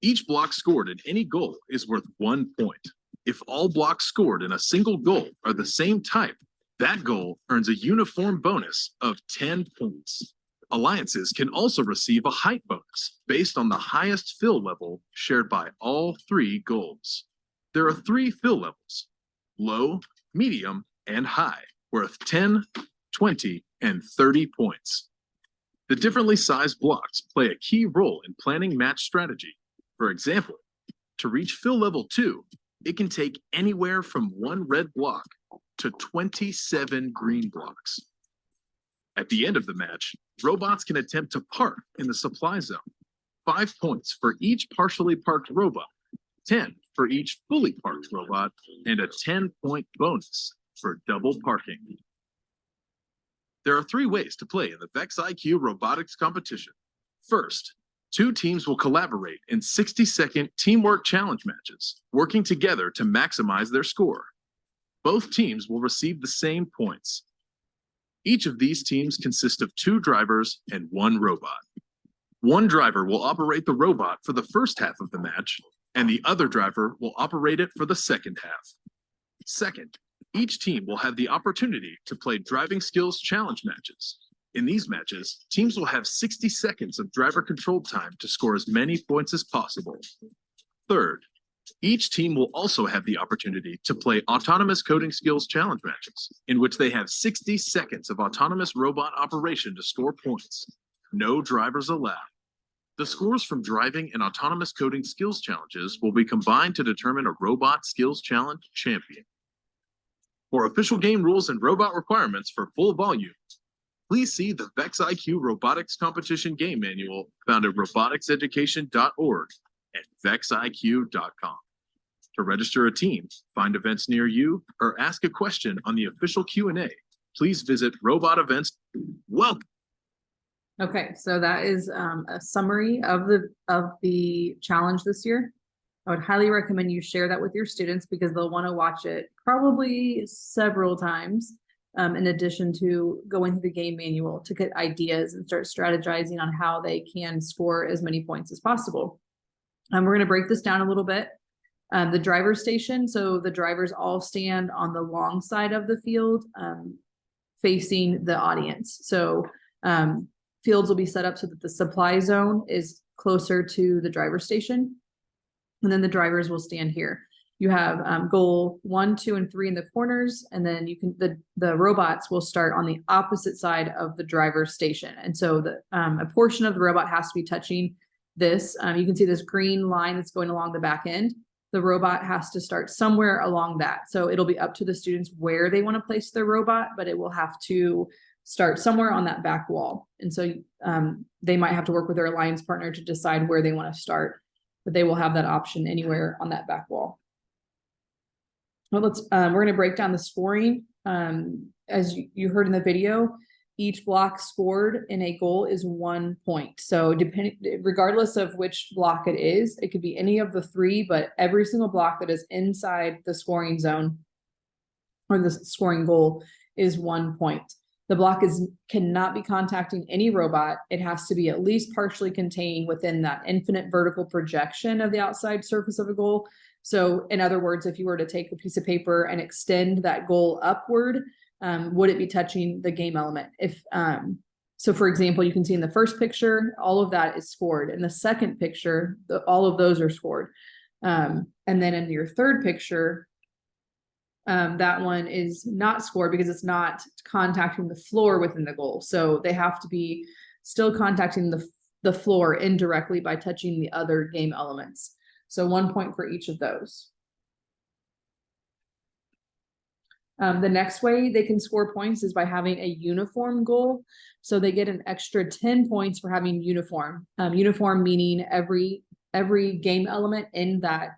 Each block scored in any goal is worth 1 point. If all blocks scored in a single goal are the same type, that goal earns a uniform bonus of 10 points. Alliances can also receive a height bonus based on the highest fill level shared by all 3 goals. There are 3 fill levels: low, medium, and high, worth 10, 20, and 30 points. The differently sized blocks play a key role in planning match strategy. For example, to reach fill level 2, it can take anywhere from 1 red block to 27 green blocks. At the end of the match, robots can attempt to park in the supply zone. 5 points for each partially parked robot, 10 for each fully parked robot, and a 10-point bonus for double parking. There are 3 ways to play in the Vex IQ Robotics Competition. First, 2 teams will collaborate in 60-second teamwork challenge matches, working together to maximize their score. Both teams will receive the same points. Each of these teams consists of 2 drivers and 1 robot. One driver will operate the robot for the first half of the match, and the other driver will operate it for the second half. Second, each team will have the opportunity to play driving skills challenge matches. In these matches, teams will have 60 seconds of driver-controlled time to score as many points as possible. Third, each team will also have the opportunity to play autonomous coding skills challenge matches, in which they have 60 seconds of autonomous robot operation to score points. No drivers allowed. The scores from driving and autonomous coding skills challenges will be combined to determine a robot skills challenge champion. For official game rules and robot requirements for full volume, please see the VexIQ Robotics Competition Game Manual found at roboticseducation.org and vexiq.com. To register a team, find events near you, or ask a question on the official Q&A, please visit Robot Events. Welcome. Okay, so that is a summary of the challenge this year. I would highly recommend you share that with your students because they'll want to watch it probably several times, in addition to going through the game manual to get ideas and start strategizing on how they can score as many points as possible. We're going to break this down a little bit. The driver station, so the drivers all stand on the long side of the field, facing the audience. So fields will be set up so that the supply zone is closer to the driver station. And then the drivers will stand here. You have goal 1, 2, and 3 in the corners, and then you can the robots will start on the opposite side of the driver station. And so the a portion of the robot has to be touching this. You can see this green line that's going along the back end. The robot has to start somewhere along that. So it'll be up to the students where they want to place their robot, but it will have to start somewhere on that back wall. And so they might have to work with their alliance partner to decide where they want to start, but they will have that option anywhere on that back wall. Well, we're going to break down the scoring. As you heard in the video, each block scored in a goal is 1 point. So regardless of which block it is, it could be any of the 3, but every single block that is inside the scoring zone or the scoring goal is 1 point. The block cannot be contacting any robot. It has to be at least partially contained within that infinite vertical projection of the outside surface of a goal. So in other words, if you were to take a piece of paper and extend that goal upward, would it be touching the game element? So for example, you can see in the first picture, all of that is scored. In the second picture, all of those are scored. And then in your third picture, that one is not scored because it's not contacting the floor within the goal. So they have to be still contacting the floor indirectly by touching the other game elements. So 1 point for each of those. The next way they can score points is by having a uniform goal. So they get an extra 10 points for having uniform. Uniform meaning every game element in that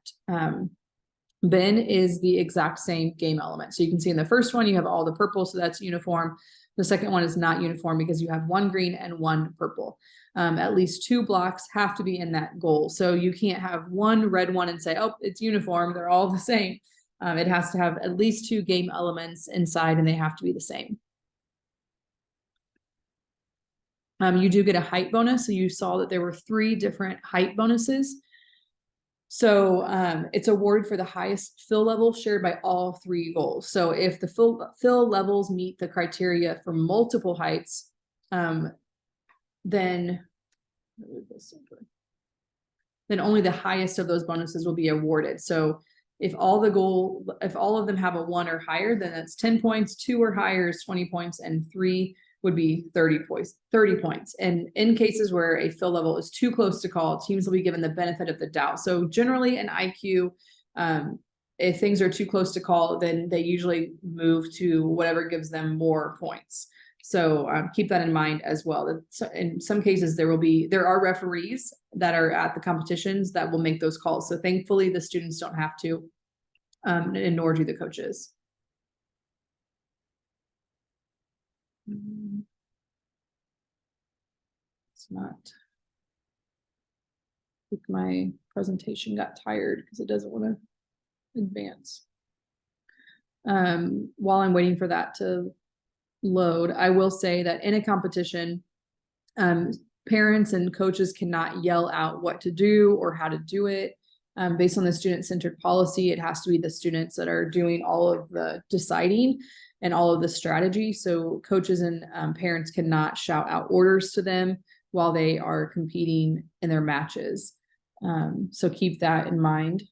bin is the exact same game element. So you can see in the first one, you have all the purple, so that's uniform. The second one is not uniform because you have 1 green and 1 purple. At least 2 blocks have to be in that goal. So you can't have 1 red one and say, oh, it's uniform, they're all the same. It has to have at least 2 game elements inside and they have to be the same. You do get a height bonus. So you saw that there were 3 different height bonuses. So it's awarded for the highest fill level shared by all 3 goals. So if the fill levels meet the criteria for multiple heights, then only the highest of those bonuses will be awarded. So if all of them have a 1 or higher, then that's 10 points, 2 or higher is 20 points, and 3 would be 30 points. And in cases where a fill level is too close to call, teams will be given the benefit of the doubt. So generally in IQ, if things are too close to call, then they usually move to whatever gives them more points. So keep that in mind as well. In some cases, there are referees that are at the competitions that will make those calls. So thankfully, the students don't have to, and nor do the coaches. It's not. I think my presentation got tired because it doesn't want to advance. While I'm waiting for that to load, I will say that in a competition, parents and coaches cannot yell out what to do or how to do it. Based on the student-centered policy, it has to be the students that are doing all of the deciding and all of the strategy. So coaches and parents cannot shout out orders to them while they are competing in their matches. So keep that in mind.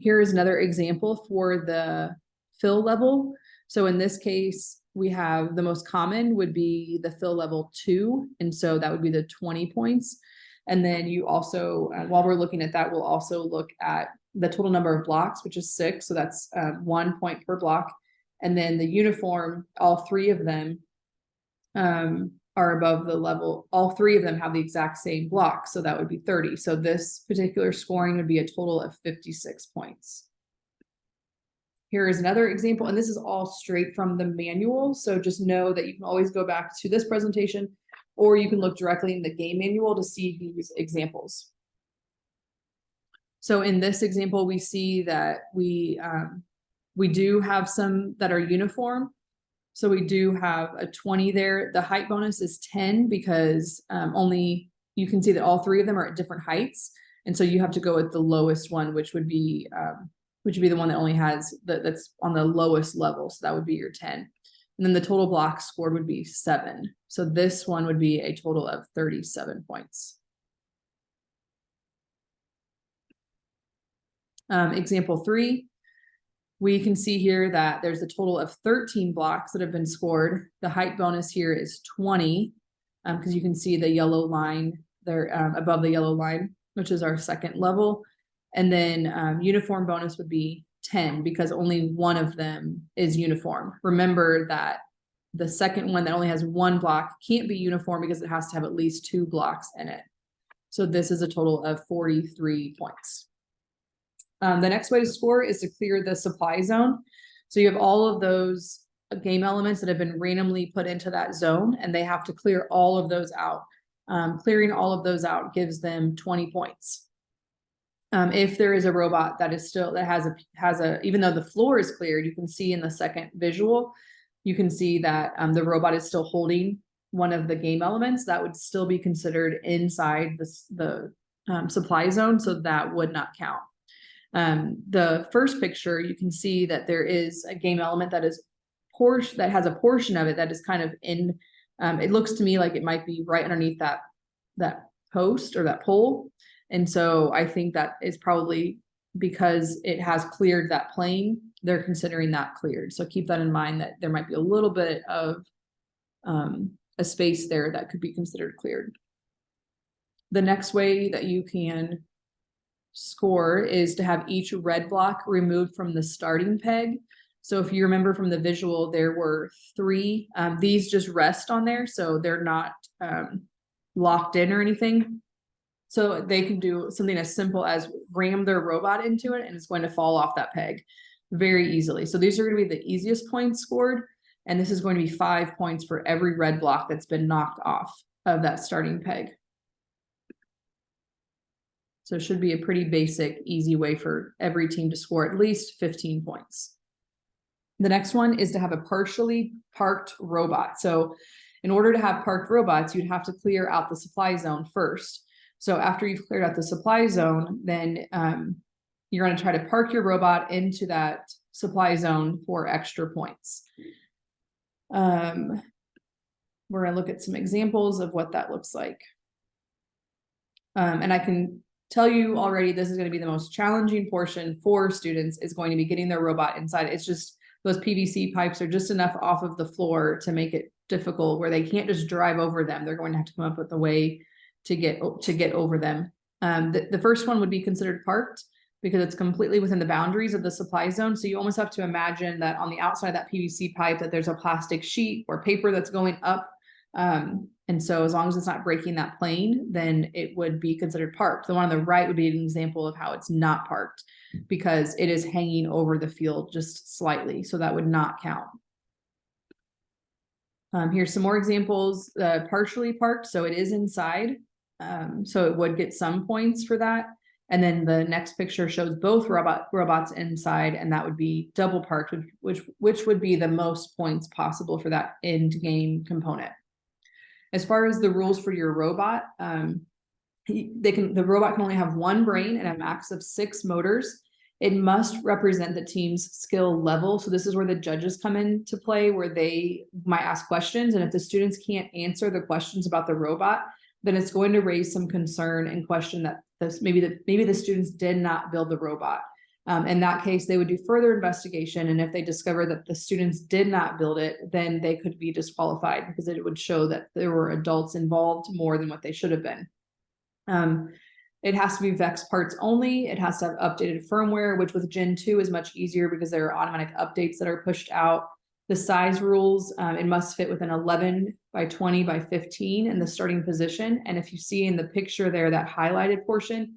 Here is another example for the fill level. So in this case, we have the most common would be the fill level 2. And so that would be the 20 points. And then you also, while we're looking at that, we'll also look at the total number of blocks, which is 6. So that's 1 point per block. And then the uniform, all 3 of them are above the level. All 3 of them have the exact same block. So that would be 30. So this particular scoring would be a total of 56 points. Here is another example, and this is all straight from the manual. So just know that you can always go back to this presentation, or you can look directly in the game manual to see these examples. So in this example, we see that we do have some that are uniform. So we do have a 20 there. The height bonus is 10 because you can see that all 3 of them are at different heights. And so you have to go with the lowest one, which would be the one that only has that's on the lowest level. So that would be your 10. And then the total blocks scored would be 7. So this one would be a total of 37 points. Example 3, we can see here that there's a total of 13 blocks that have been scored. The height bonus here is 20, because you can see the yellow line there above the yellow line, which is our second level. And then uniform bonus would be 10 because only one of them is uniform. Remember that the second one that only has 1 block can't be uniform because it has to have at least 2 blocks in it. So this is a total of 43 points. The next way to score is to clear the supply zone. So you have all of those game elements that have been randomly put into that zone, and they have to clear all of those out. Clearing all of those out gives them 20 points. If there is a robot that is still, that has a, even though the floor is cleared, you can see in the second visual, you can see that the robot is still holding one of the game elements that would still be considered inside the supply zone. So that would not count. The first picture, you can see that there is a game element that is that has a portion of it that is kind of in, it looks to me like it might be right underneath that post or that pole. And so I think that is probably because it has cleared that plane, they're considering that cleared. So keep that in mind, that there might be a little bit of a space there that could be considered cleared. The next way that you can score is to have each red block removed from the starting peg. So if you remember from the visual, there were 3, these just rest on there. So they're not locked in or anything. So they can do something as simple as ram their robot into it and it's going to fall off that peg very easily. So these are going to be the easiest points scored. And this is going to be 5 points for every red block that's been knocked off of that starting peg. So it should be a pretty basic, easy way for every team to score at least 15 points. The next one is to have a partially parked robot. So in order to have parked robots, you'd have to clear out the supply zone first. So after you've cleared out the supply zone, then you're going to try to park your robot into that supply zone for extra points. We're going to look at some examples of what that looks like. And I can tell you already, this is going to be the most challenging portion for students, is going to be getting their robot inside. It's just those PVC pipes are just enough off of the floor to make it difficult where they can't just drive over them. They're going to have to come up with a way to get over them. The first one would be considered parked because it's completely within the boundaries of the supply zone. So you almost have to imagine that on the outside of that PVC pipe that there's a plastic sheet or paper that's going up. And so as long as it's not breaking that plane, then it would be considered parked. The one on the right would be an example of how it's not parked because it is hanging over the field just slightly. So that would not count. Here's some more examples. Partially parked, so it is inside. So it would get some points for that. And then the next picture shows both robots inside, and that would be double parked, which would be the most points possible for that end game component. As far as the rules for your robot, the robot can only have 1 brain and a max of 6 motors. It must represent the team's skill level. So this is where the judges come into play, where they might ask questions. And if the students can't answer the questions about the robot, then it's going to raise some concern and question that maybe the students did not build the robot. In that case, they would do further investigation. And if they discover that the students did not build it, then they could be disqualified because it would show that there were adults involved more than what they should have been. It has to be VEX parts only. It has to have updated firmware, which with Gen 2 is much easier because there are automatic updates that are pushed out. The size rules, it must fit within 11 by 20 by 15 in the starting position. And if you see in the picture there, that highlighted portion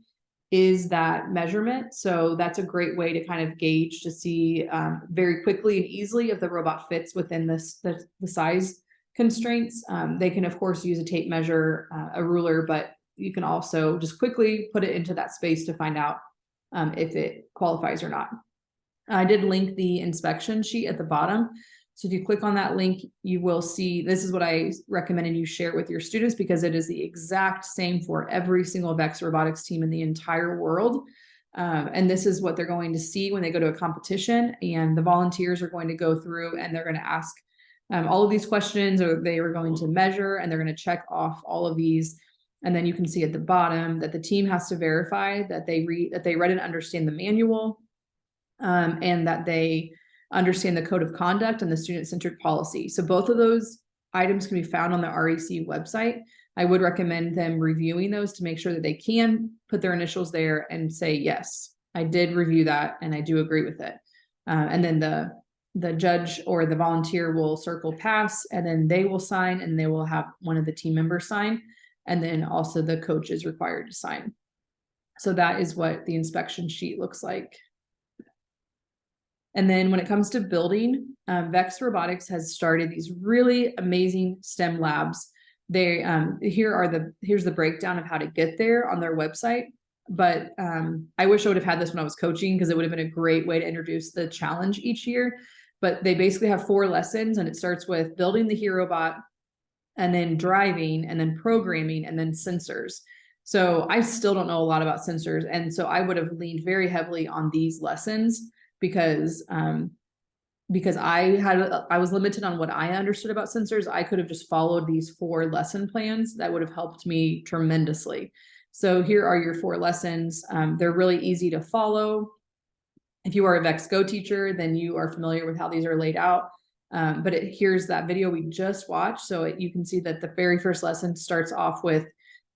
is that measurement. So that's a great way to kind of gauge to see very quickly and easily if the robot fits within the size constraints. They can, of course, use a tape measure, a ruler, but you can also just quickly put it into that space to find out if it qualifies or not. I did link the inspection sheet at the bottom. So if you click on that link, you will see, this is what I recommend and you share it with your students because it is the exact same for every single VEX robotics team in the entire world. And this is what they're going to see when they go to a competition, and the volunteers are going to go through and they're going to ask all of these questions, or they are going to measure and they're going to check off all of these. And then you can see at the bottom that the team has to verify that they read and understand the manual, and that they understand the code of conduct and the student-centered policy. So both of those items can be found on the REC website. I would recommend them reviewing those to make sure that they can put their initials there and say, yes, I did review that and I do agree with it. And then the judge or the volunteer will circle pass, and then they will sign, and they will have one of the team members sign. And then also the coach is required to sign. So that is what the inspection sheet looks like. And then when it comes to building, VEX Robotics has started these really amazing STEM labs. They here's the breakdown of how to get there on their website. But I wish I would have had this when I was coaching, because it would have been a great way to introduce the challenge each year. But they basically have 4 lessons, and it starts with building the HeroBot, and then driving, and then programming, and then sensors. So I still don't know a lot about sensors. And so I would have leaned very heavily on these lessons because I was limited on what I understood about sensors. I could have just followed these 4 lesson plans that would have helped me tremendously. So here are your 4 lessons. They're really easy to follow. If you are a VEX Go teacher, then you are familiar with how these are laid out. But here's that video we just watched. So you can see that the very first lesson starts off with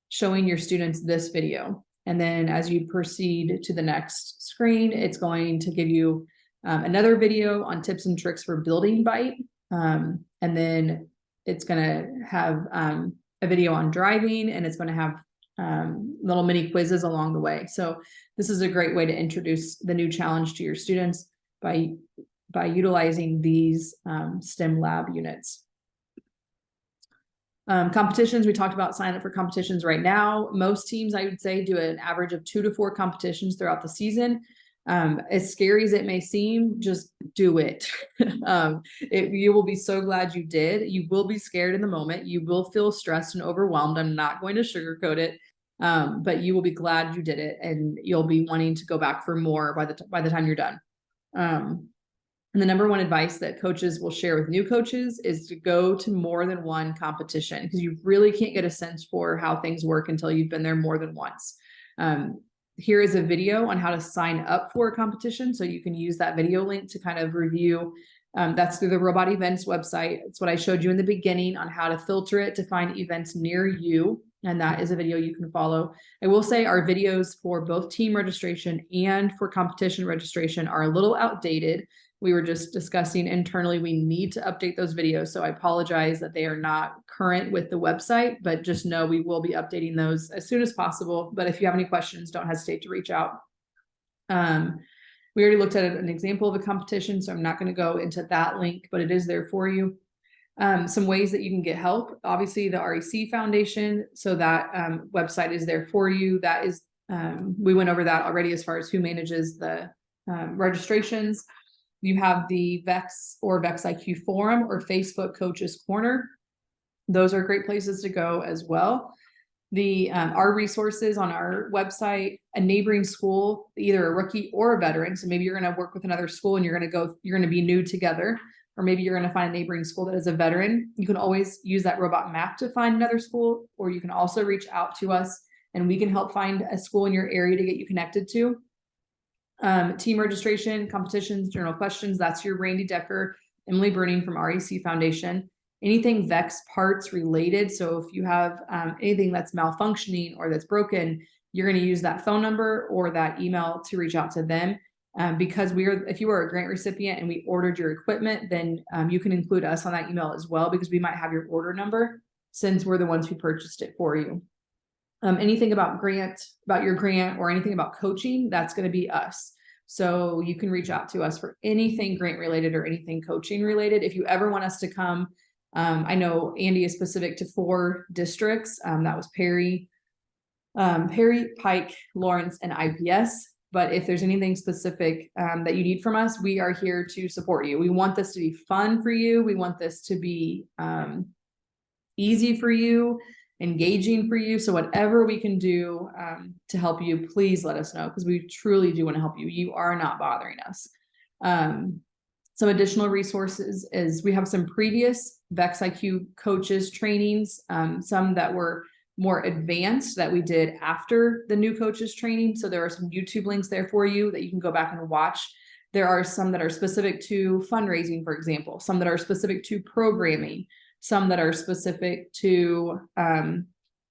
showing your students this video. And then as you proceed to the next screen, it's going to give you another video on tips and tricks for building Byte. And then it's going to have a video on driving, and it's going to have little mini quizzes along the way. So this is a great way to introduce the new challenge to your students by utilizing these STEM lab units. Competitions, we talked about sign up for competitions right now. Most teams, I would say, do an average of 2 to 4 competitions throughout the season. As scary as it may seem, just do it. You will be so glad you did. You will be scared in the moment. You will feel stressed and overwhelmed. I'm not going to sugarcoat it, but you will be glad you did it, and you'll be wanting to go back for more by the time you're done. And the number one advice that coaches will share with new coaches is to go to more than one competition, because you really can't get a sense for how things work until you've been there more than once. Here is a video on how to sign up for a competition. So you can use that video link to kind of review. That's through the Robot Events website. It's what I showed you in the beginning on how to filter it to find events near you. And that is a video you can follow. I will say our videos for both team registration and for competition registration are a little outdated. We were just discussing internally, we need to update those videos. So I apologize that they are not current with the website, but just know we will be updating those as soon as possible. But if you have any questions, don't hesitate to reach out. We already looked at an example of a competition, so I'm not going to go into that link, but it is there for you. Some ways that you can get help. Obviously, the REC Foundation, so that website is there for you. That is, we went over that already as far as who manages the registrations. You have the VEX or VEX IQ Forum or Facebook Coaches Corner. Those are great places to go as well. Our resources on our website, a neighboring school, either a rookie or a veteran. So maybe you're going to work with another school and you're going to be new together, or maybe you're going to find a neighboring school that is a veteran. You can always use that robot map to find another school, or you can also reach out to us and we can help find a school in your area to get you connected to. Team registration, competitions, journal questions, that's your Randy Decker, Emily Burning from REC Foundation. Anything VEX parts related. So if you have anything that's malfunctioning or that's broken, you're going to use that phone number or that email to reach out to them. Because if you are a grant recipient and we ordered your equipment, then you can include us on that email as well, because we might have your order number since we're the ones who purchased it for you. Anything about your grant or anything about coaching, that's going to be us. So you can reach out to us for anything grant related or anything coaching related. If you ever want us to come, I know Andy is specific to 4 districts. That was Perry, Pike, Lawrence, and IPS. But if there's anything specific that you need from us, we are here to support you. We want this to be fun for you. We want this to be easy for you, engaging for you. So whatever we can do to help you, please let us know, because we truly do want to help you. You are not bothering us. Some additional resources is we have some previous VEX IQ coaches trainings, some that were more advanced that we did after the new coaches training. So there are some YouTube links there for you that you can go back and watch. There are some that are specific to fundraising, for example, some that are specific to programming, some that are specific to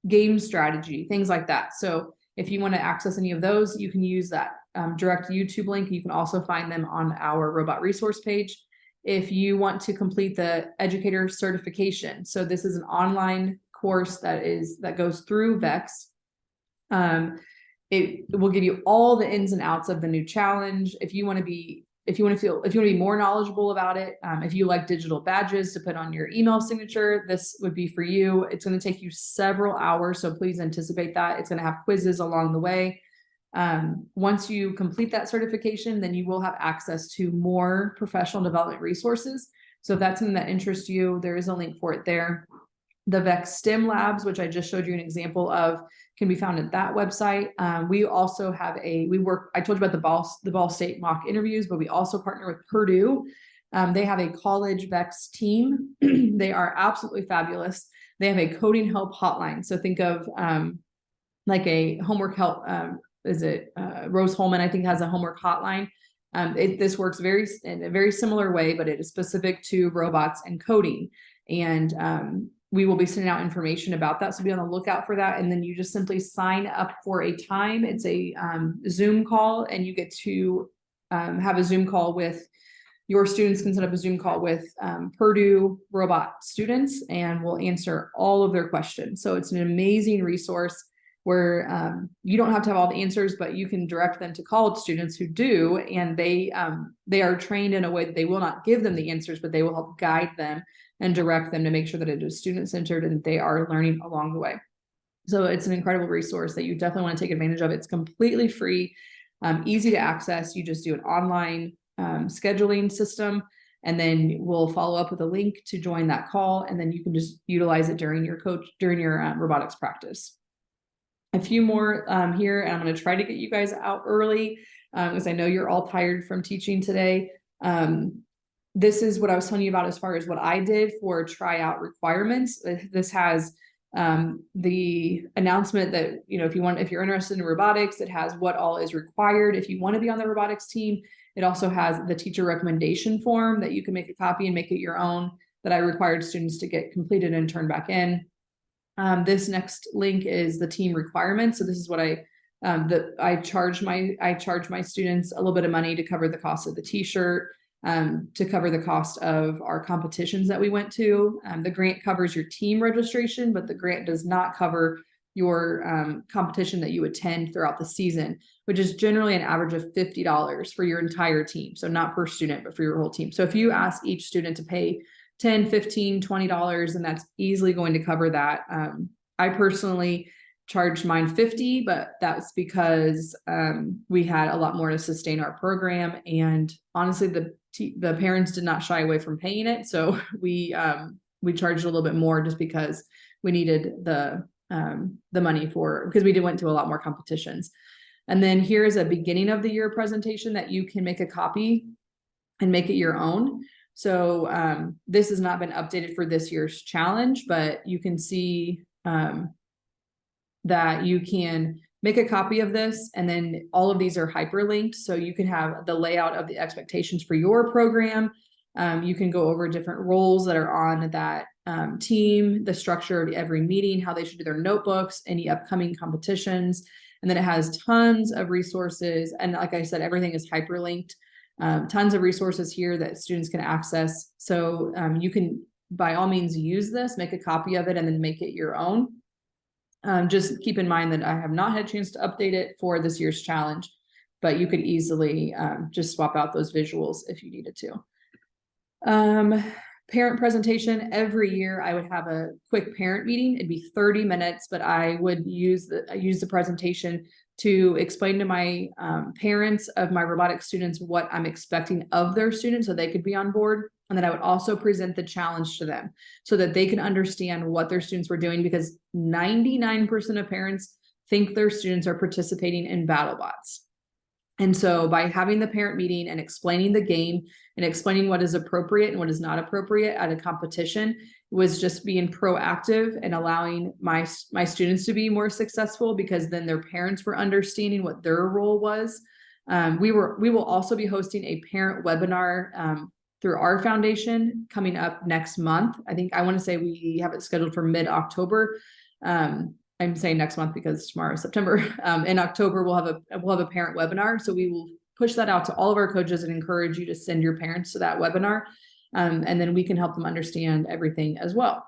game strategy, things like that. So if you want to access any of those, you can use that direct YouTube link. You can also find them on our robot resource page. If you want to complete the educator certification, so this is an online course that goes through VEX. It will give you all the ins and outs of the new challenge. If you want to be more knowledgeable about it, if you like digital badges to put on your email signature, this would be for you. It's going to take you several hours, so please anticipate that. It's going to have quizzes along the way. Once you complete that certification, then you will have access to more professional development resources. So if that's something that interests you, there is a link for it there. The VEX STEM labs, which I just showed you an example of, can be found at that website. We also have I told you about the Ball State mock interviews, but we also partner with Purdue. They have a college VEX team. They are absolutely fabulous. They have a coding help hotline. So think of like a homework help. Rose Holman, I think, has a homework hotline. This works in a very similar way, but it is specific to robots and coding. And we will be sending out information about that. So be on the lookout for that. And then you just simply sign up for a time. It's a Zoom call, and you get to have a Zoom call with your students can set up a Zoom call with Purdue robot students, and we'll answer all of their questions. So it's an amazing resource where you don't have to have all the answers, but you can direct them to college students who do, and they are trained in a way that they will not give them the answers, but they will help guide them and direct them to make sure that it is student-centered and that they are learning along the way. So it's an incredible resource that you definitely want to take advantage of. It's completely free, easy to access. You just do an online scheduling system, and then we'll follow up with a link to join that call, and then you can just utilize it during your robotics practice. A few more here, and I'm going to try to get you guys out early because I know you're all tired from teaching today. This is what I was telling you about as far as what I did for tryout requirements. This has the announcement that, if you're interested in robotics, it has what all is required. If you want to be on the robotics team, it also has the teacher recommendation form that you can make a copy and make it your own, that I required students to get completed and turn back in. This next link is the team requirements. So this is what I charge my students a little bit of money to cover the cost of the t-shirt, to cover the cost of our competitions that we went to. The grant covers your team registration, but the grant does not cover your competition that you attend throughout the season, which is generally an average of $50 for your entire team. So not per student, but for your whole team. So if you ask each student to pay $10, $15, $20, and that's easily going to cover that. I personally charged mine $50, but that's because we had a lot more to sustain our program. And honestly, the parents did not shy away from paying it. So we charged a little bit more just because we needed the money because we went to a lot more competitions. And then here is a beginning of the year presentation that you can make a copy and make it your own. So this has not been updated for this year's challenge, but you can see that you can make a copy of this, and then all of these are hyperlinked, so you can have the layout of the expectations for your program. You can go over different roles that are on that team, the structure of every meeting, how they should do their notebooks, any upcoming competitions. And then it has tons of resources. And like I said, everything is hyperlinked. Tons of resources here that students can access. So you can, by all means, use this, make a copy of it, and then make it your own. Just keep in mind that I have not had a chance to update it for this year's challenge, but you could easily just swap out those visuals if you needed to. Parent presentation. Every year I would have a quick parent meeting. It'd be 30 minutes, but I would use the presentation to explain to my parents of my robotics students what I'm expecting of their students so they could be on board. And then I would also present the challenge to them so that they can understand what their students were doing, because 99% of parents think their students are participating in BattleBots. And so by having the parent meeting and explaining the game and explaining what is appropriate and what is not appropriate at a competition was just being proactive and allowing my students to be more successful, because then their parents were understanding what their role was. We will also be hosting a parent webinar through our foundation coming up next month. I want to say we have it scheduled for mid-October. I'm saying next month because tomorrow is September. In October, we'll have a parent webinar. So we will push that out to all of our coaches and encourage you to send your parents to that webinar. And then we can help them understand everything as well.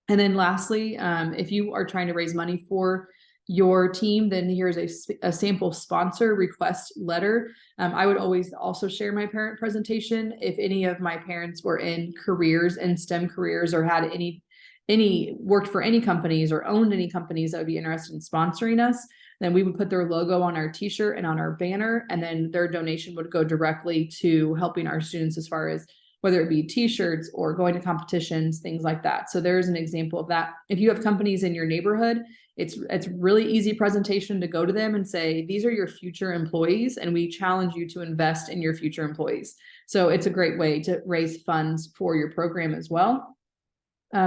And then lastly, if you are trying to raise money for your team, then here's a sample sponsor request letter. I would always also share my parent presentation if any of my parents were in careers and STEM careers, or had any worked for any companies or owned any companies that would be interested in sponsoring us. Then we would put their logo on our t-shirt and on our banner, and then their donation would go directly to helping our students as far as whether it be t-shirts or going to competitions, things like that. So there's an example of that. If you have companies in your neighborhood, it's really easy presentation to go to them and say, these are your future employees, and we challenge you to invest in your future employees. So it's a great way to raise funds for your program as well.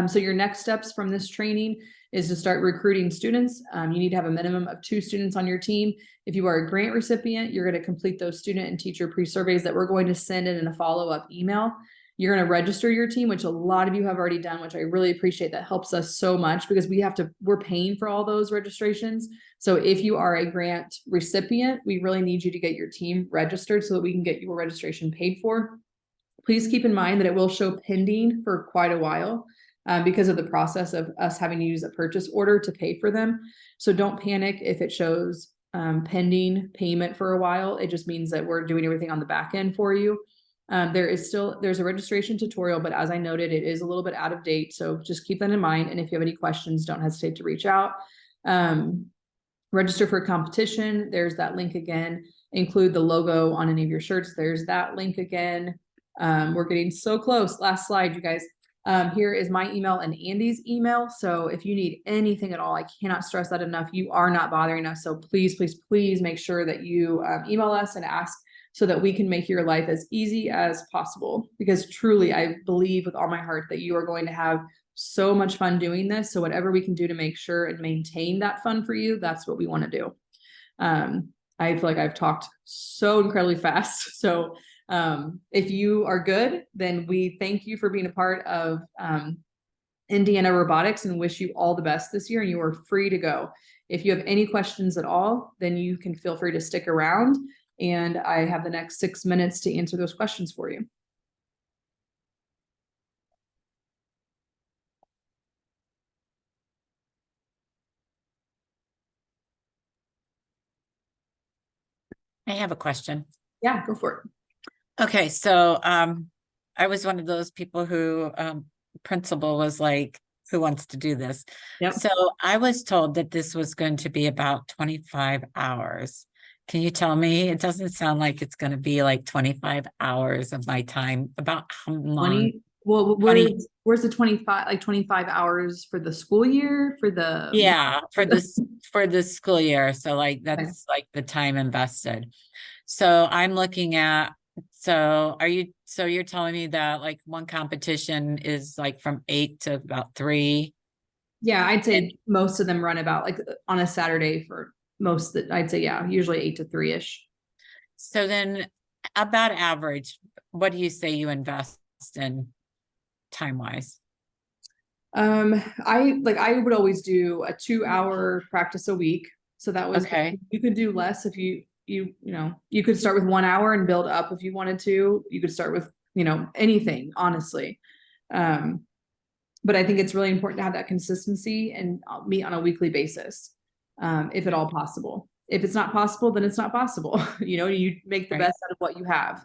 So your next steps from this training is to start recruiting students. You need to have a minimum of 2 students on your team. If you are a grant recipient, you're going to complete those student and teacher pre-surveys that we're going to send in a follow-up email. You're going to register your team, which a lot of you have already done, which I really appreciate. That helps us so much because we're paying for all those registrations. So if you are a grant recipient, we really need you to get your team registered so that we can get your registration paid for. Please keep in mind that it will show pending for quite a while. Because of the process of us having to use a purchase order to pay for them. So don't panic if it shows pending payment for a while. It just means that we're doing everything on the back end for you. There's a registration tutorial, but as I noted, it is a little bit out of date. So just keep that in mind. And if you have any questions, don't hesitate to reach out. Register for a competition. There's that link again. Include the logo on any of your shirts. There's that link again. We're getting so close. Last slide, you guys. Here is my email and Andy's email. So if you need anything at all, I cannot stress that enough. You are not bothering us. So please, please, please make sure that you email us and ask so that we can make your life as easy as possible. Because truly, I believe with all my heart that you are going to have so much fun doing this. So whatever we can do to make sure and maintain that fun for you, that's what we want to do. I feel like I've talked so incredibly fast. So if you are good, then we thank you for being a part of Indiana Robotics and wish you all the best this year, and you are free to go. If you have any questions at all, then you can feel free to stick around, and I have the next 6 minutes to answer those questions for you. I have a question. Yeah, go for it. Okay, so I was one of those people who principal was like, who wants to do this? Yep. So I was told that this was going to be about 25 hours. Can you tell me? It doesn't sound like it's going to be like 25 hours of my time. About how long? 20. Well, where's the 25, like 25 hours for the school year for the? Yeah, for the school year. So like, that's like the time invested. So I'm looking at, so you're telling me that like one competition is like from 8 to about 3? Yeah, I'd say most of them run about like on a Saturday for most that I'd say, yeah, usually 8 to 3-ish. So then about average, what do you say you invest in time wise? I would always do a 2-hour practice a week. So that was, Okay. you could do less if you could start with 1 hour and build up if you wanted to. You could start with, anything, honestly. But I think it's really important to have that consistency and meet on a weekly basis, if at all possible. If it's not possible, then it's not possible. You make the Right. best out of what you have.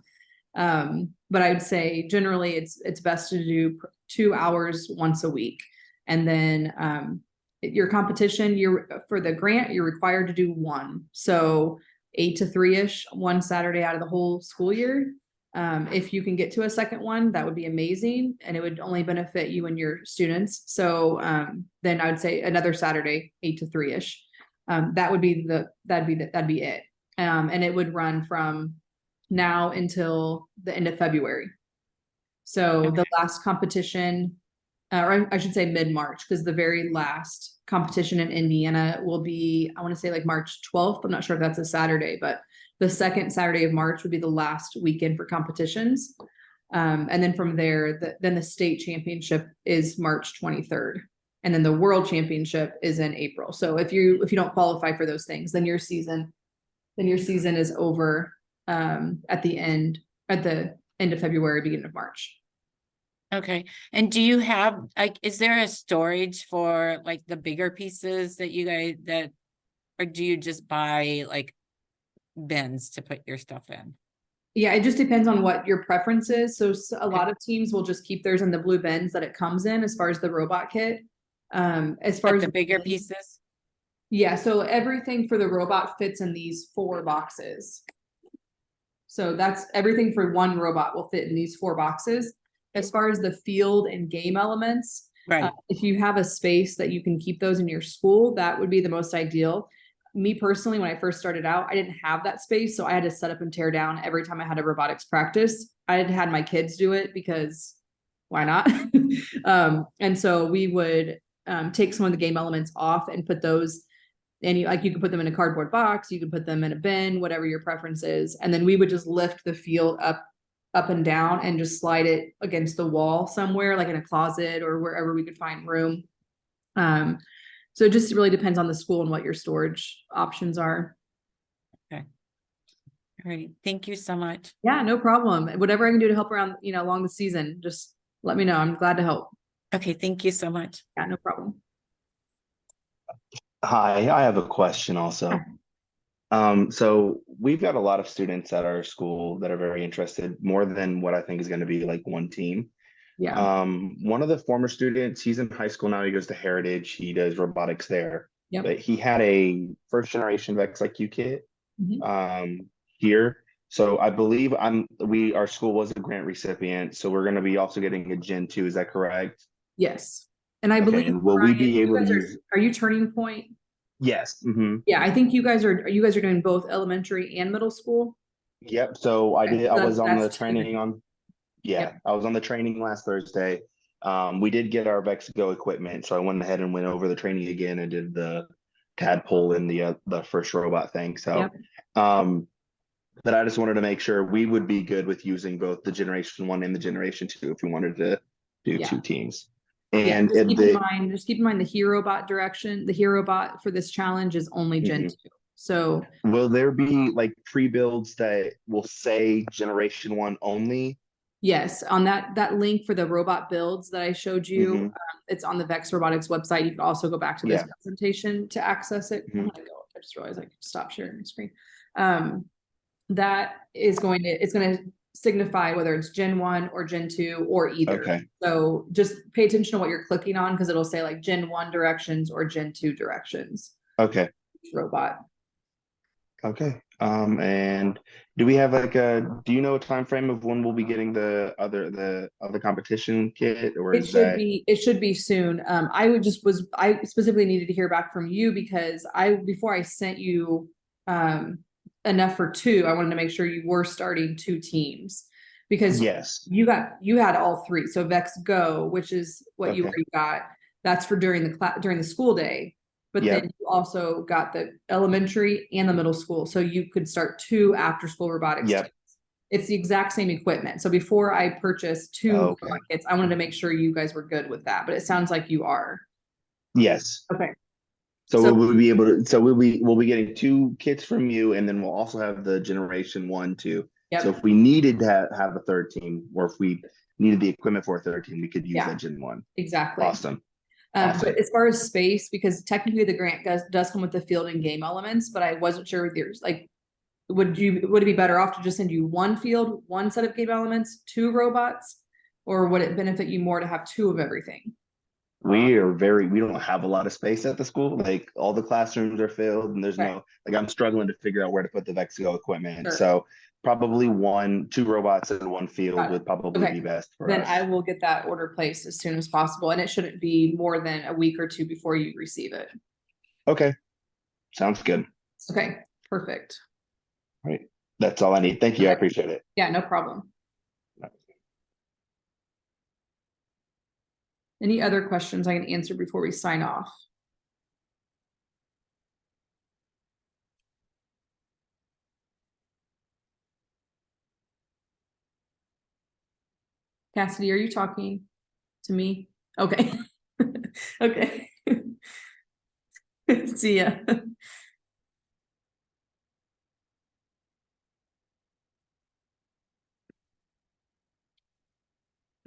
But I'd say generally it's best to do 2 hours once a week. And then your competition, for the grant, you're required to do one. So 8 to 3-ish, one Saturday out of the whole school year. If you can get to a second one, that would be amazing. And it would only benefit you and your students. So then I would say another Saturday, 8 to 3-ish. That'd be it. And it would run from now until the end of February. So the last competition, or I should say mid-March, because the very last competition in Indiana will be, I want to say like March 12th. I'm not sure if that's a Saturday, but the second Saturday of March would be the last weekend for competitions. And then from there, then the state championship is March 23rd. And then the world championship is in April. So if you don't qualify for those things, then your season is over at the end of February, beginning of March. Okay. And do you have, like, is there a storage for like the bigger pieces that you guys or do you just buy like bins to put your stuff in? Yeah, it just depends on what your preference is. So a lot of teams will just keep theirs in the blue bins that it comes in as far as the robot kit. As far Like as the bigger pieces? Yeah, so everything for the robot fits in these 4 boxes. So that's everything for one robot will fit in these 4 boxes. As far as the field and game elements, Right. if you have a space that you can keep those in your school, that would be the most ideal. Me personally, when I first started out, I didn't have that space, so I had to set up and tear down every time I had a robotics practice. I had my kids do it because why not? And so we would take some of the game elements off and put those, and you can put them in a cardboard box, you can put them in a bin, whatever your preference is. And then we would just lift the field up and down and just slide it against the wall somewhere, like in a closet or wherever we could find room. So it just really depends on the school and what your storage options are. Okay. All right. Thank you so much. Yeah, no problem. Whatever I can do to help around, along the season, just let me know. I'm glad to help. Okay. Thank you so much. Yeah, no problem. Hi, I have a question also. So we've got a lot of students at our school that are very interested, more than what I think is going to be like one team. Yeah. One of the former students, he's in high school now, he goes to Heritage, he does robotics there. Yep. But he had a first generation VexIQ kit Mhm. here. So I believe our school was a grant recipient, so we're going to be also getting a Gen 2, is that correct? Yes. And I Okay, believe, and will we Brian, be you able to guys use? are you Turning Point? Yes. Yeah, I think you guys are doing both elementary and middle school. Yep. So I Okay, did. so I was on the that's training on. Yeah, Yep. I was on the training last Thursday. We did get our VexGo equipment, so I went ahead and went over the training again and did the tadpole in the first robot thing. So, Yep. but I just wanted to make sure we would be good with using both the Generation 1 and the Generation 2 if we wanted to do Yeah. 2 teams. Yeah, And just keep in mind the Hero Bot direction. The Hero Bot for this challenge is only Gen 2. So will there be like pre-builds that will say Generation 1 only? yes, on that link for the robot builds that I showed you, it's on the Vex Robotics website. You can also go back to this presentation to access it. I'm gonna go. I just realized I could stop sharing the screen. That is it's going to signify whether it's Gen 1 or Gen 2 or either. Okay. So just pay attention to what you're clicking on because it'll say like Gen 1 directions or Gen 2 directions. Okay. Robot. Okay. And do we have do you know a time frame of when we'll be getting the other competition kit, or It should be soon. I specifically needed to hear back from you because before I sent you enough for 2, I wanted to make sure you were starting 2 teams because yes, you had all 3. So Vex Go, which is what you already got, that's for during the school day. but Yep. then you also got the elementary and the middle school. So you could start 2 after-school robotics. Yep. teams. It's the exact same equipment. So before I purchased 2 Okay. robot kits, I wanted to make sure you guys were good with that, but it sounds like you are. Yes. Okay. So, So- we'll be able to, so we'll be getting 2 kits from you, and then we'll also have the generation 1 too. Yep. So if we needed to have a third team, or if we needed the equipment for a third team, we could use Yeah. that Gen 1. Exactly. Awesome. Awesome. But as far as space, because technically the grant does come with the field and game elements, but I wasn't sure with yours, like, would it be better off to just send you 1 field, 1 set of game elements, 2 robots? Or would it benefit you more to have 2 of everything? We don't have a lot of space at the school. Like, all the classrooms are filled, and there's Right. I'm struggling to figure out where to put the Vexgo equipment. Sure. So probably 2 robots in 1 field Got it. would probably Okay. be best for Then us. I will get that order placed as soon as possible, and it shouldn't be more than a week or 2 before you receive it. Okay. Sounds good. Okay, perfect. That's all I need. Thank you. I Okay. appreciate it. Yeah, no problem. Any other questions I can answer before we sign off? Cassidy, are you talking to me? Okay. Okay. See ya.